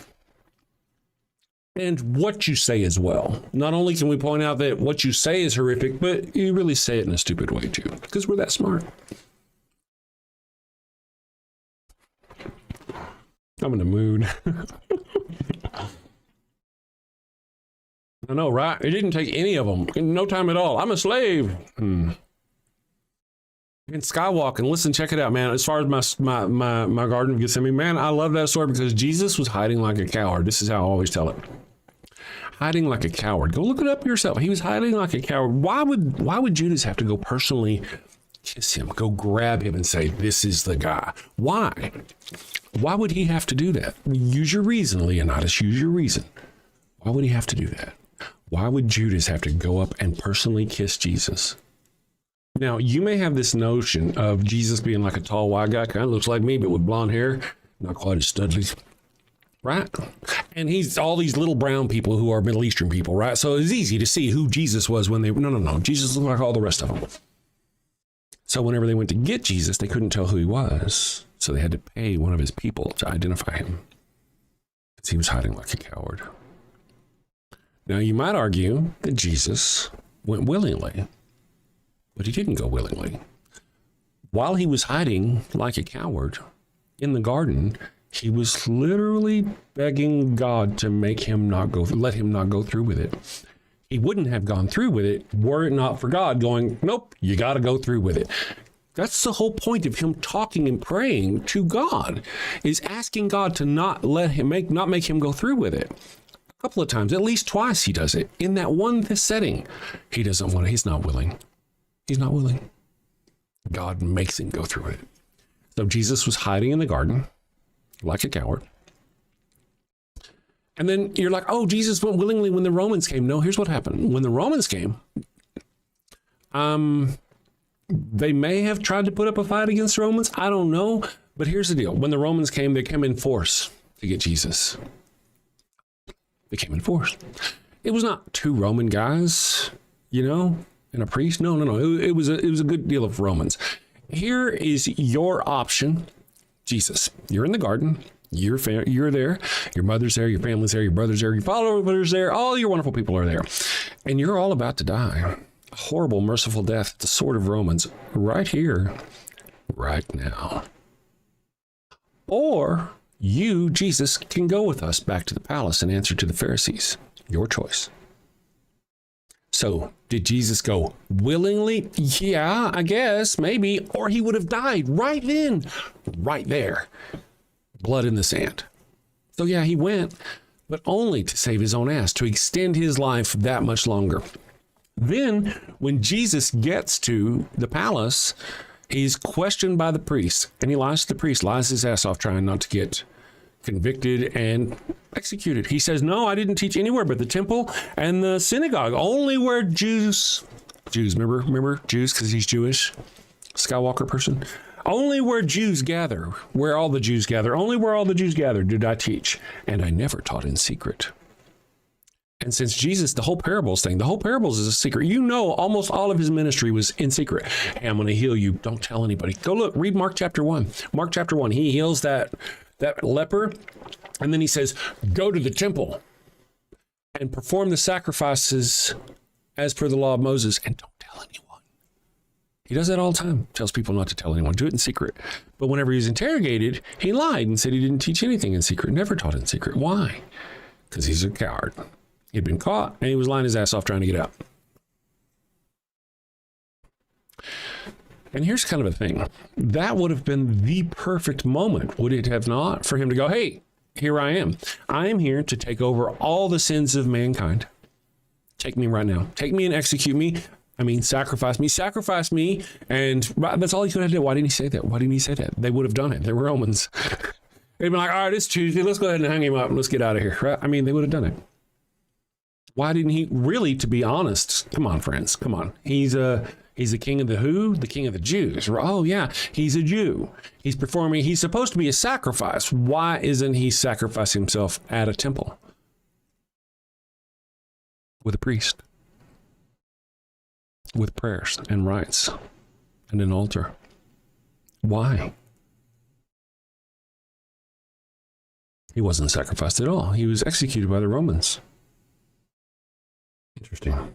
and what you say as well. Not only can we point out that what you say is horrific, but you really say it in a stupid way too, because we're that smart. I'm in a mood. I know, right? It didn't take any of them. In no time at all. I'm a slave. In Skywalk, and listen, check it out, man. As far as my Garden of Gethsemane, man, I love that story because Jesus was hiding like a coward. This is how I always tell it. Hiding like a coward. Go look it up yourself. He was hiding like a coward. Why would Judas have to go personally kiss him, go grab him and say, this is the guy? Why? Why would he have to do that? Use your reason, Leonidas. Use your reason. Why would he have to do that? Why would Judas have to go up and personally kiss Jesus? Now, you may have this notion of Jesus being like a tall, white guy, kind of looks like me, but with blonde hair, not quite as studly, right? And he's all these little brown people who are Middle Eastern people, right? So it's easy to see who Jesus was when they, no. Jesus looked like all the rest of them. So whenever they went to get Jesus, they couldn't tell who he was. So they had to pay one of his people to identify him because he was hiding like a coward. Now, you might argue that Jesus went willingly, but he didn't go willingly. While he was hiding like a coward in the garden, he was literally begging God to let him not go through with it. He wouldn't have gone through with it were it not for God going, nope, you got to go through with it. That's the whole point of him talking and praying to God, is asking God to not make him go through with it. A couple of times, at least twice, he does it in that one setting. He's not willing. He's not willing. God makes him go through it. So Jesus was hiding in the garden like a coward. And then you're like, oh, Jesus went willingly when the Romans came. No, here's what happened. When the Romans came, they may have tried to put up a fight against the Romans. I don't know. But here's the deal. When the Romans came, they came in force to get Jesus. They came in force. It was not two Roman guys, and a priest. No. It was a good deal of Romans. Here is your option. Jesus, you're in the garden. You're there. Your mother's there. Your family's there. Your brother's there. Your followers there. All your wonderful people are there. And you're all about to die. A horrible, merciful death at the sword of Romans right here, right now. Or you, Jesus, can go with us back to the palace and answer to the Pharisees. Your choice. So, did Jesus go willingly? Yeah, I guess, maybe. Or he would have died right then, right there. Blood in the sand. So yeah, he went, but only to save his own ass, to extend his life that much longer. Then, when Jesus gets to the palace, he's questioned by the priest, and he lies to the priest, lies his ass off, trying not to get convicted and executed. He says, no, I didn't teach anywhere but the temple and the synagogue, only where Jews, remember Jews, because he's Jewish, Skywalker person. Only where Jews gather, where all the Jews gather, only where all the Jews gather did I teach, and I never taught in secret. And since Jesus, the whole parables is a secret. Almost all of his ministry was in secret. Hey, I'm going to heal you. Don't tell anybody. Go look, read Mark chapter 1. Mark chapter 1, he heals that leper, and then he says, go to the temple and perform the sacrifices as per the law of Moses, and don't tell anyone. He does that all the time. Tells people not to tell anyone. Do it in secret. But whenever he was interrogated, he lied and said he didn't teach anything in secret. Never taught in secret. Why? Because he's a coward. He'd been caught, and he was lying his ass off trying to get out. And here's kind of a thing. That would have been the perfect moment, would it have not, for him to go, hey, here I am. I am here to take over all the sins of mankind. Take me right now. Take me and execute me. I mean, sacrifice me. And that's all he could have done. Why didn't he say that? Why didn't he say that? They would have done it. They were Romans. They'd been like, all right, it's Tuesday. Let's go ahead and hang him up and let's get out of here. Right? I mean, they would have done it. Why didn't he? Really, to be honest, come on, friends, come on. He's the king of the who? The king of the Jews. Oh, yeah, he's a Jew. He's supposed to be a sacrifice. Why isn't he sacrificing himself at a temple with a priest, with prayers and rites and an altar? Why? He wasn't sacrificed at all. He was executed by the Romans. Interesting.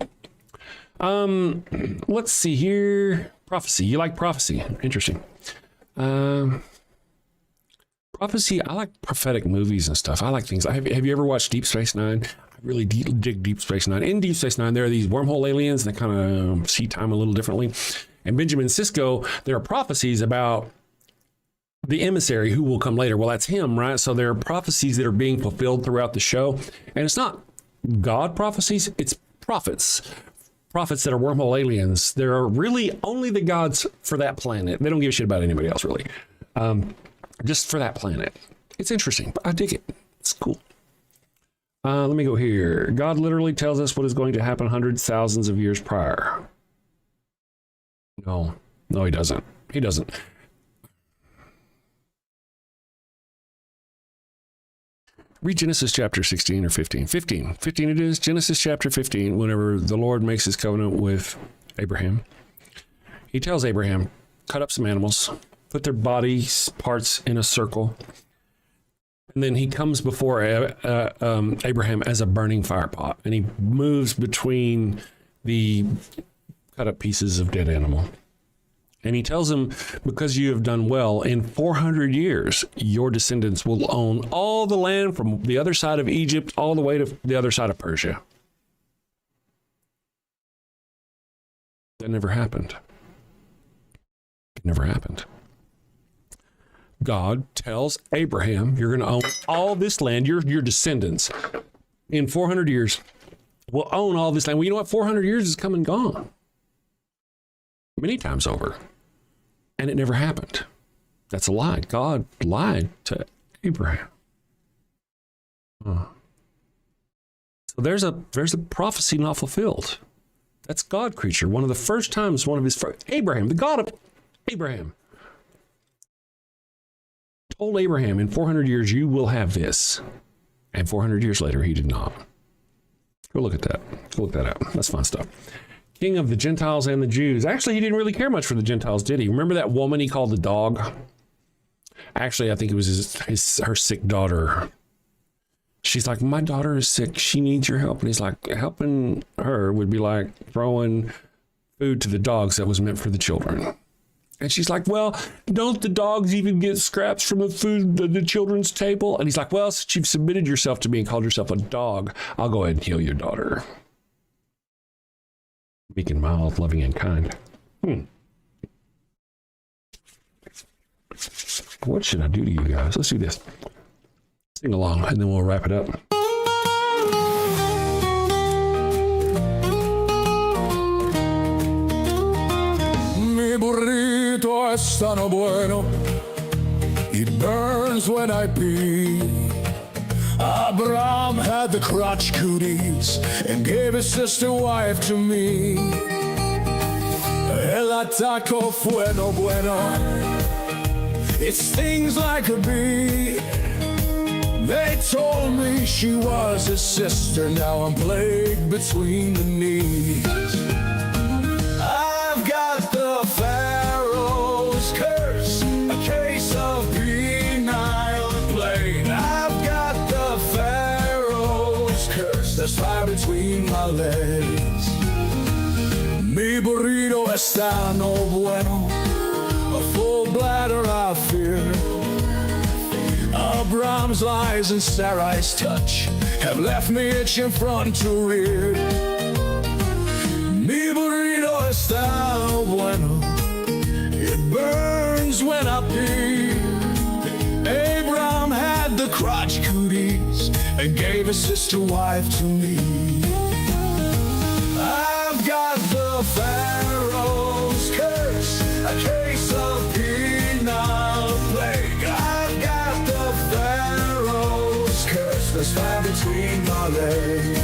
Let's see here. Prophecy. You like prophecy? Interesting. Prophecy. I like prophetic movies and stuff. I like things. Have you ever watched Deep Space Nine? I really dig Deep Space Nine. In Deep Space Nine, there are these wormhole aliens that kind of see time a little differently. And Benjamin Sisko, there are prophecies about the emissary who will come later. Well, that's him, right? So there are prophecies that are being fulfilled throughout the show. And it's not God prophecies, it's prophets that are wormhole aliens. There are really only the gods for that planet. They don't give a shit about anybody else, really. Just for that planet. It's interesting. I dig it. It's cool. Let me go here. God literally tells us what is going to happen hundreds, thousands of years prior. No, he doesn't. He doesn't. Read Genesis chapter 16 or 15. 15 it is. Genesis chapter 15, whenever the Lord makes his covenant with Abraham, he tells Abraham, cut up some animals, put their body parts in a circle, and then he comes before Abraham as a burning fire pot, and he moves between the cut up pieces of dead animal. And he tells him, because you have done well, in 400 years, your descendants will own all the land from the other side of Egypt all the way to the other side of Persia. That never happened. It never happened. God tells Abraham, you're going to own all this land, your descendants, in 400 years will own all this land. Well, you know what? 400 years is come and gone. Many times over. And it never happened. That's a lie. God lied to Abraham. So there's a prophecy not fulfilled. That's God creature. One of the first times, Abraham, the God of Abraham, told Abraham, in 400 years, you will have this. And 400 years later, he did not. Go look at that. Go look that up. That's fun stuff. King of the Gentiles and the Jews. Actually, he didn't really care much for the Gentiles, did he? Remember that woman he called the dog? Actually, I think it was her sick daughter. She's like, my daughter is sick. She needs your help. And he's like, helping her would be like throwing food to the dogs that was meant for the children. And she's like, well, don't the dogs even get scraps from the food, the children's table? And he's like, well, since you've submitted yourself to me and called yourself a dog, I'll go ahead and heal your daughter. Meek and mild, loving and kind. What should I do to you guys? Let's do this. Sing along, and then we'll wrap it up. Mi burrito es tan bueno. It burns when I pee. Abraham had the crotch cooties and gave his sister wife to me. El ataco bueno. It stings like a bee. They told me she was his sister. Now I'm plagued between the knees. I've got the Pharaoh's curse, a case of penile plague. I've got the Pharaoh's curse. There's fire between my legs. Mi burrito está no bueno. A full bladder I fear. A Abraham's lies and Sarai's touch have left me itching front to rear. Mi burrito está bueno, it burns when I pee. Abraham had the crotch cooties and gave his sister wife to me. I've got the Pharaoh's curse, a case of penal plague. I've got the Pharaoh's curse, that's fire between my legs.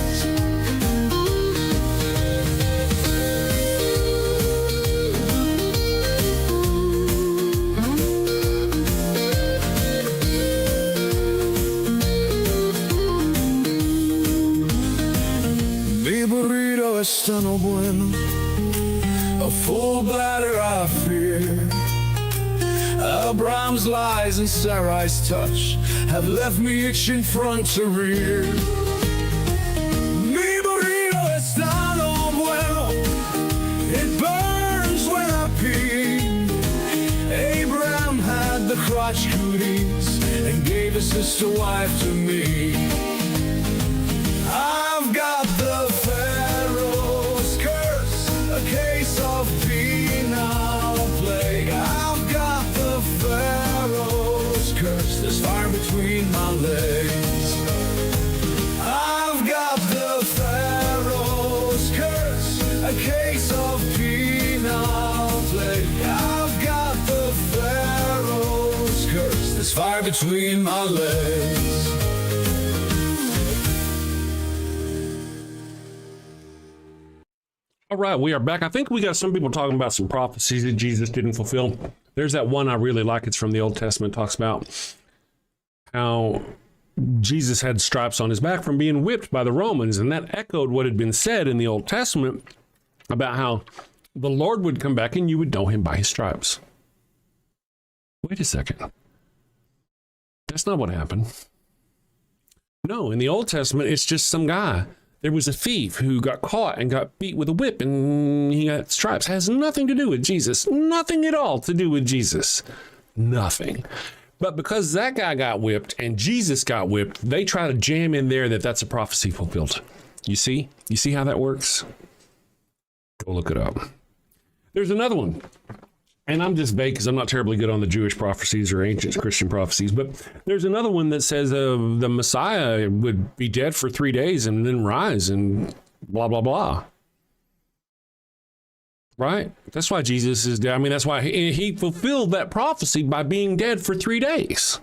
Mi burrito está no bueno, a full bladder I fear. Abraham's lies and Sarai's touch have left me itching front to rear. Mi burrito está no bueno, it burns when I pee. Abraham had the crotch cooties and gave his sister wife to me. I've got the Pharaoh's curse, a case of penal plague. I've got the Pharaoh's curse, there's fire between my legs. I've got the Pharaoh's curse, a case of penal plague. I've got the Pharaoh's curse, there's fire between my legs. All right, we are back. I think we got some people talking about some prophecies that Jesus didn't fulfill. There's that one I really like. It's from the Old Testament. It talks about how Jesus had stripes on his back from being whipped by the Romans. And that echoed what had been said in the Old Testament about how the Lord would come back and you would know him by his stripes. Wait a second. That's not what happened. No, in the Old Testament, it's just some guy. There was a thief who got caught and got beat with a whip and he got stripes. Has nothing to do with Jesus. Nothing at all to do with Jesus. Nothing. But because that guy got whipped and Jesus got whipped, they try to jam in there that that's a prophecy fulfilled. You see? You see how that works? Go look it up. There's another one. And I'm just vague because I'm not terribly good on the Jewish prophecies or ancient Christian prophecies. But there's another one that says the Messiah would be dead for 3 days and then rise and blah, blah, blah. Right? That's why Jesus is dead. I mean, that's why he fulfilled that prophecy by being dead for 3 days.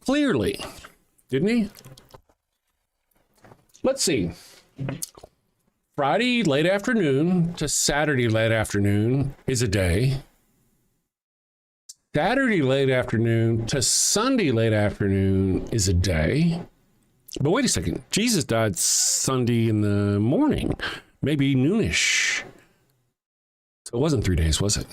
Clearly. Didn't he? Let's see. Friday late afternoon to Saturday late afternoon is a day. Saturday late afternoon to Sunday late afternoon is a day. But wait a second. Jesus died Sunday in the morning, maybe noonish. So it wasn't 3 days, was it?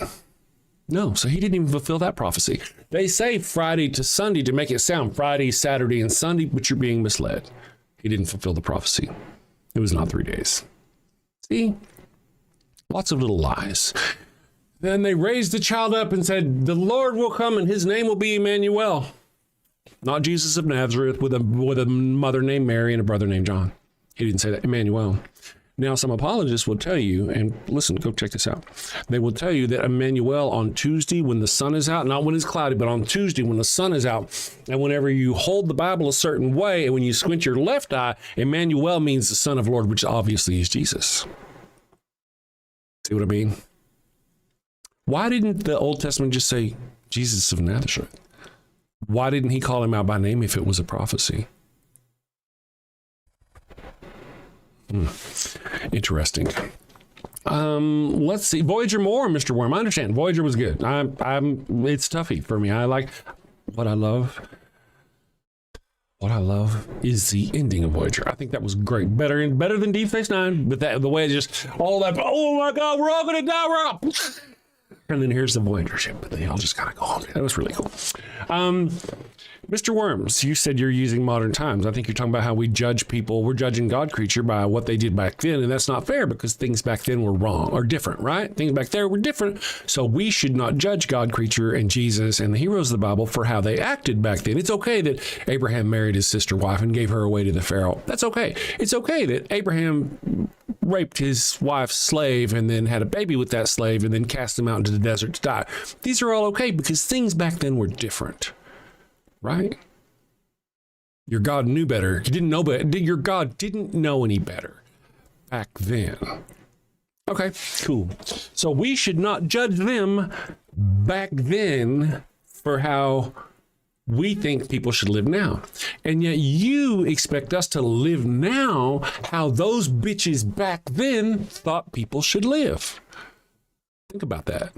No, so he didn't even fulfill that prophecy. They say Friday to Sunday to make it sound Friday, Saturday, and Sunday, but you're being misled. He didn't fulfill the prophecy. It was not 3 days. See? Lots of little lies. Then they raised the child up and said, the Lord will come and his name will be Emmanuel. Not Jesus of Nazareth with a mother named Mary and a brother named John. He didn't say that, Emmanuel. Now, some apologists will tell you, and listen, go check this out. They will tell you that Emmanuel on Tuesday when the sun is out, not when it's cloudy, but on Tuesday when the sun is out, and whenever you hold the Bible a certain way, and when you squint your left eye, Emmanuel means the Son of the Lord, which obviously is Jesus. See what I mean? Why didn't the Old Testament just say Jesus of Nazareth? Why didn't he call him out by name if it was a prophecy? Interesting. Let's see. Voyager more, Mr. Worm. I understand. Voyager was good. It's toughy for me. I like what I love. What I love is the ending of Voyager. I think that was great. Better than Deep Space Nine. But the way it just all that. Oh my God, we're all gonna die. We're all. And then here's the Voyager ship, but they all just kind of go on. That was really cool. Mr. Worms, you said you're using modern times. I think you're talking about how we judge people. We're judging God creature by what they did back then, and that's not fair because things back then were wrong or different, right? Things back there were different. So we should not judge God creature and Jesus and the heroes of the Bible for how they acted back then. It's okay that Abraham married his sister wife and gave her away to the Pharaoh. That's okay. It's okay that Abraham raped his wife's slave and then had a baby with that slave and then cast him out into the desert to die. These are all okay because things back then were different. Right? Your God knew better. You didn't know better. Your God didn't know any better back then. Okay, cool. So we should not judge them back then for how we think people should live now. And yet you expect us to live now how those bitches back then thought people should live. Think about that.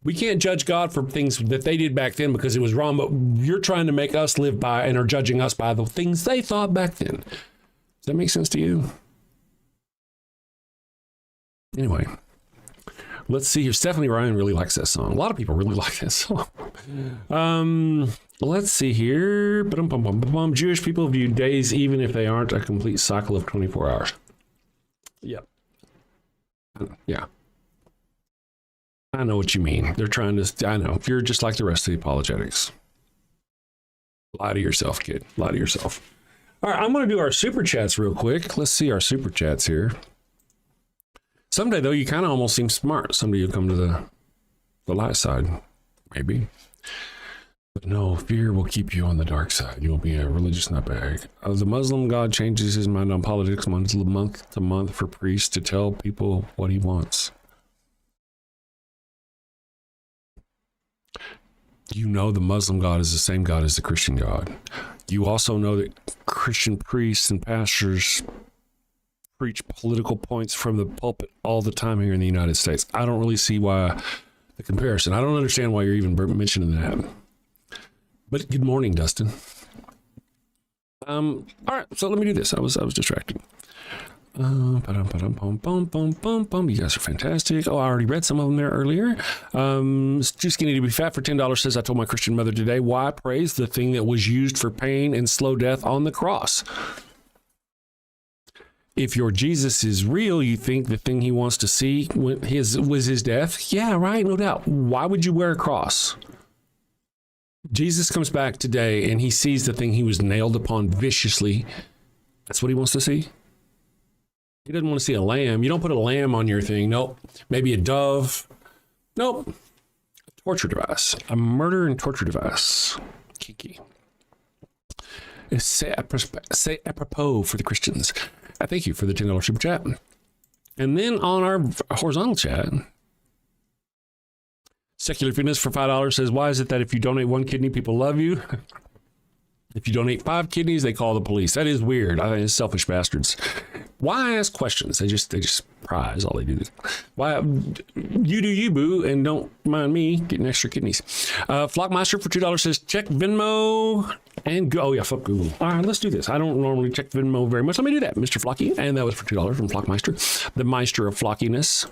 We can't judge God for things that they did back then because it was wrong, but you're trying to make us live by and are judging us by the things they thought back then. Does that make sense to you? Anyway, let's see here. Stephanie Ryan really likes that song. A lot of people really like that song. Let's see here. Jewish people view days even if they aren't a complete cycle of 24 hours. Yep. Yeah. I know what you mean. They're trying to, I know. You're just like the rest of the apologetics. Lie to yourself, kid. Lie to yourself. All right, I'm going to do our super chats real quick. Let's see our super chats here. Someday, though, you kind of almost seem smart. Someday you'll come to the light side. Maybe. But no, fear will keep you on the dark side. You'll be a religious nutbag. The Muslim God changes his mind on politics month to month for priests to tell people what he wants. You know the Muslim God is the same God as the Christian God. You also know that Christian priests and pastors preach political points from the pulpit all the time here in the United States. I don't really see why the comparison. I don't understand why you're even mentioning that. But good morning, Dustin. All right, so let me do this. I was distracted. You guys are fantastic. Oh, I already read some of them there earlier. Too skinny to be fat for $10 says, I told my Christian mother today, why praise the thing that was used for pain and slow death on the cross? If your Jesus is real, you think the thing he wants to see was his death? Yeah, right, no doubt. Why would you wear a cross? Jesus comes back today and he sees the thing he was nailed upon viciously. That's what he wants to see. He doesn't want to see a lamb. You don't put a lamb on your thing. Nope. Maybe a dove. Nope. A torture device. A murder and torture device. Kinky. Say apropos for the Christians. I thank you for the $10 super chat. And then on our horizontal chat, Secular Fitness for $5 says, why is it that if you donate 1 kidney, people love you? If you donate 5 kidneys, they call the police. That is weird. I think it's selfish bastards. Why ask questions? They just pry is all they do. Why you do you, boo, and don't mind me getting extra kidneys. Flockmeister for $2 says, check Venmo and go. Oh yeah, fuck Google. All right, let's do this. I don't normally check Venmo very much. Let me do that, Mr. Flocky. And that was for $2 from Flockmeister, the Meister of Flockiness.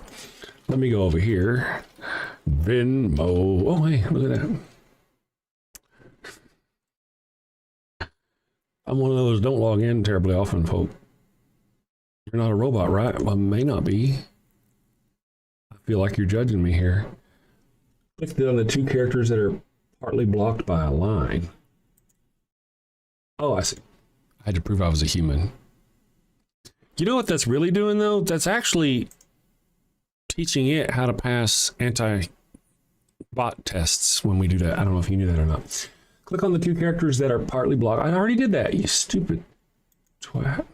Let me go over here. Venmo. Oh hey, look at that. I'm one of those don't log in terribly often, folk. You're not a robot, right? Well, may not be. I feel like you're judging me here. Click on the 2 characters that are partly blocked by a line. Oh, I see. I had to prove I was a human. You know what that's really doing, though? That's actually teaching it how to pass anti-bot tests when we do that. I don't know if you knew that or not. Click on the 2 characters that are partly blocked. I already did that, you stupid twat.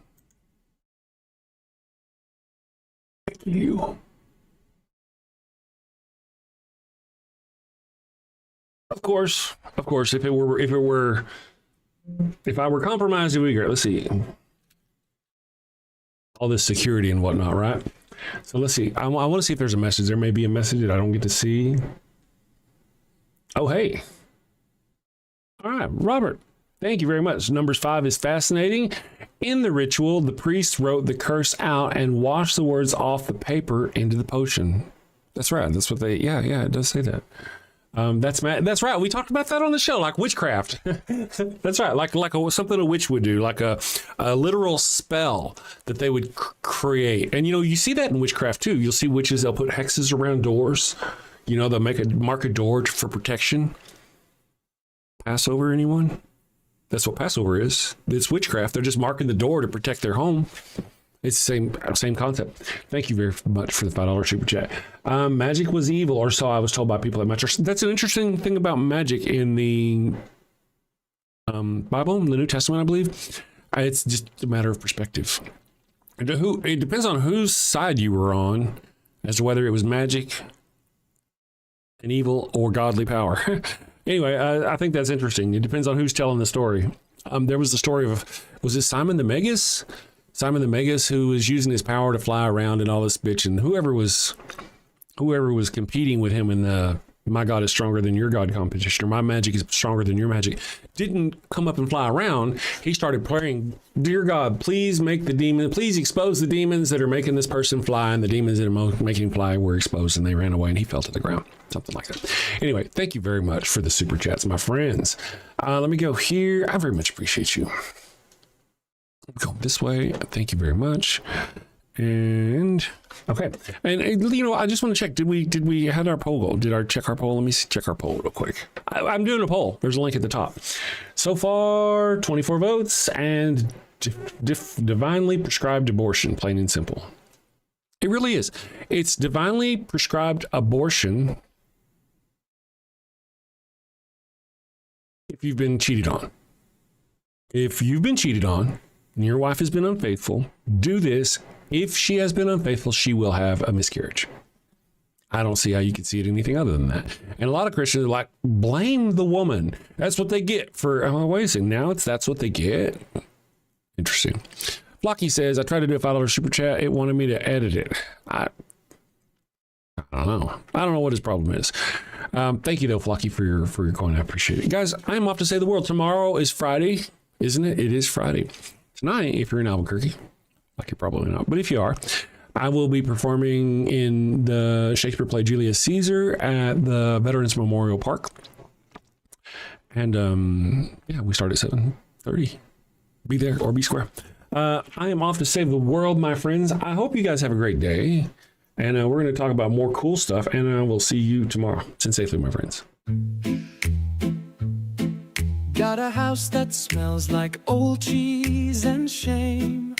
Thank you. Of course, if I were compromised, it would be great. Let's see. All this security and whatnot, right? So let's see. I want to see if there's a message. There may be a message that I don't get to see. Oh, hey. All right, Robert, thank you very much. Numbers 5 is fascinating. In the ritual, the priest wrote the curse out and washed the words off the paper into the potion. That's right. That's what they, yeah, it does say that. That's right. We talked about that on the show, like witchcraft. That's right. Like something a witch would do, like a literal spell that they would create. And, you see that in witchcraft too. You'll see witches, they'll put hexes around doors. They'll mark a door for protection. Passover, anyone? That's what Passover is. It's witchcraft. They're just marking the door to protect their home. It's the same concept. Thank you very much for the $5 super chat. Magic was evil, or so I was told by people at my church. That's an interesting thing about magic in the Bible, in the New Testament, I believe. It's just a matter of perspective. It depends on whose side you were on as to whether it was magic and evil or godly power. Anyway, I think that's interesting. It depends on who's telling the story. There was the story of, was it Simon the Magus? Simon the Magus, who was using his power to fly around and all this bitch, and whoever was competing with him in the my God is stronger than your God competition, or my magic is stronger than your magic, didn't come up and fly around. He started praying, dear God, please please expose the demons that are making this person fly, and the demons that are making him fly were exposed, and they ran away, and he fell to the ground. Something like that. Anyway, thank you very much for the super chats, my friends. Let me go here. I very much appreciate you. Go this way. Thank you very much. And okay. And I just want to check. Did we had our poll go? Did I check our poll? Let me check our poll real quick. I'm doing a poll. There's a link at the top. So far, 24 votes and divinely prescribed abortion, plain and simple. It really is. It's divinely prescribed abortion if you've been cheated on. If you've been cheated on and your wife has been unfaithful, do this. If she has been unfaithful, she will have a miscarriage. I don't see how you could see it anything other than that. And a lot of Christians are like, blame the woman. That's what they get for, wait a second, now that's what they get? Interesting. Flocky says, I tried to do a $5 super chat. It wanted me to edit it. I don't know. I don't know what his problem is. Thank you though, Flocky, for your coin. I appreciate it. Guys, I'm off to save the world. Tomorrow is Friday, isn't it? It is Friday. Tonight, if you're in Albuquerque, like you're probably not, but if you are, I will be performing in the Shakespeare play Julius Caesar at the Veterans Memorial Park. And we start at 7:30. Be there or be square. I am off to save the world, my friends. I hope you guys have a great day. And we're going to talk about more cool stuff. And I will see you tomorrow. Sin safely, my friends. Got a house that smells like old cheese and shame.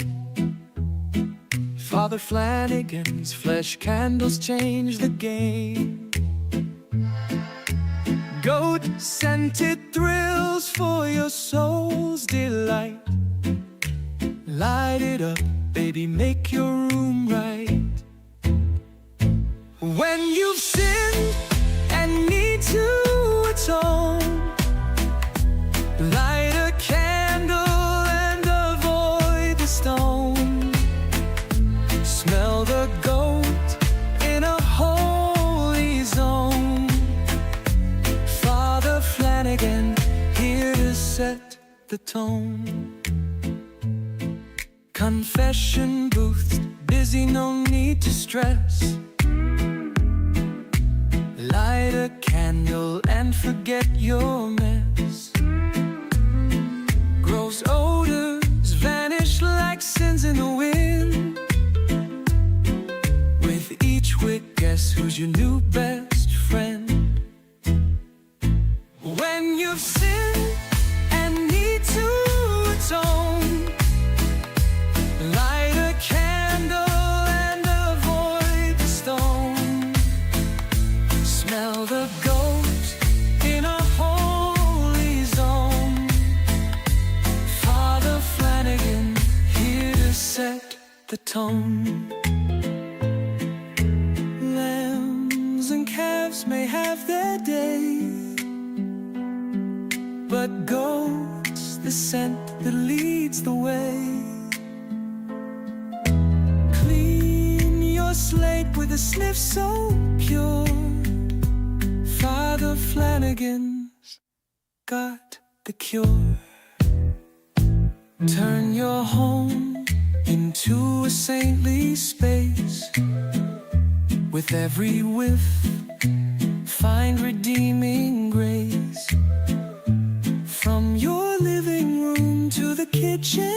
Father Flanagan's flesh candles change the game. Goat-scented thrills for your soul's delight. Light it up, baby, make your room right. When you've sinned and need to atone, light a candle and avoid the stone. Smell the goat in a holy zone. Father Flanagan, here to set the tone. Confession booth, busy, no need to stress. Light a candle and forget your mess. Gross odors vanish like sins in the wind. With each wick, guess who's your new best friend? When you've sinned and need to atone, light a candle and avoid the stone. Smell the goat in a holy zone. Father Flanagan, here to set the tone. Lambs and calves may have their day, but goat's the scent that leads the way. Clean your slate with a sniff so pure. Father Flanagan's got the cure. Turn your home into a saintly space. With every whiff, Find redeeming grace from your living room to the kitchen.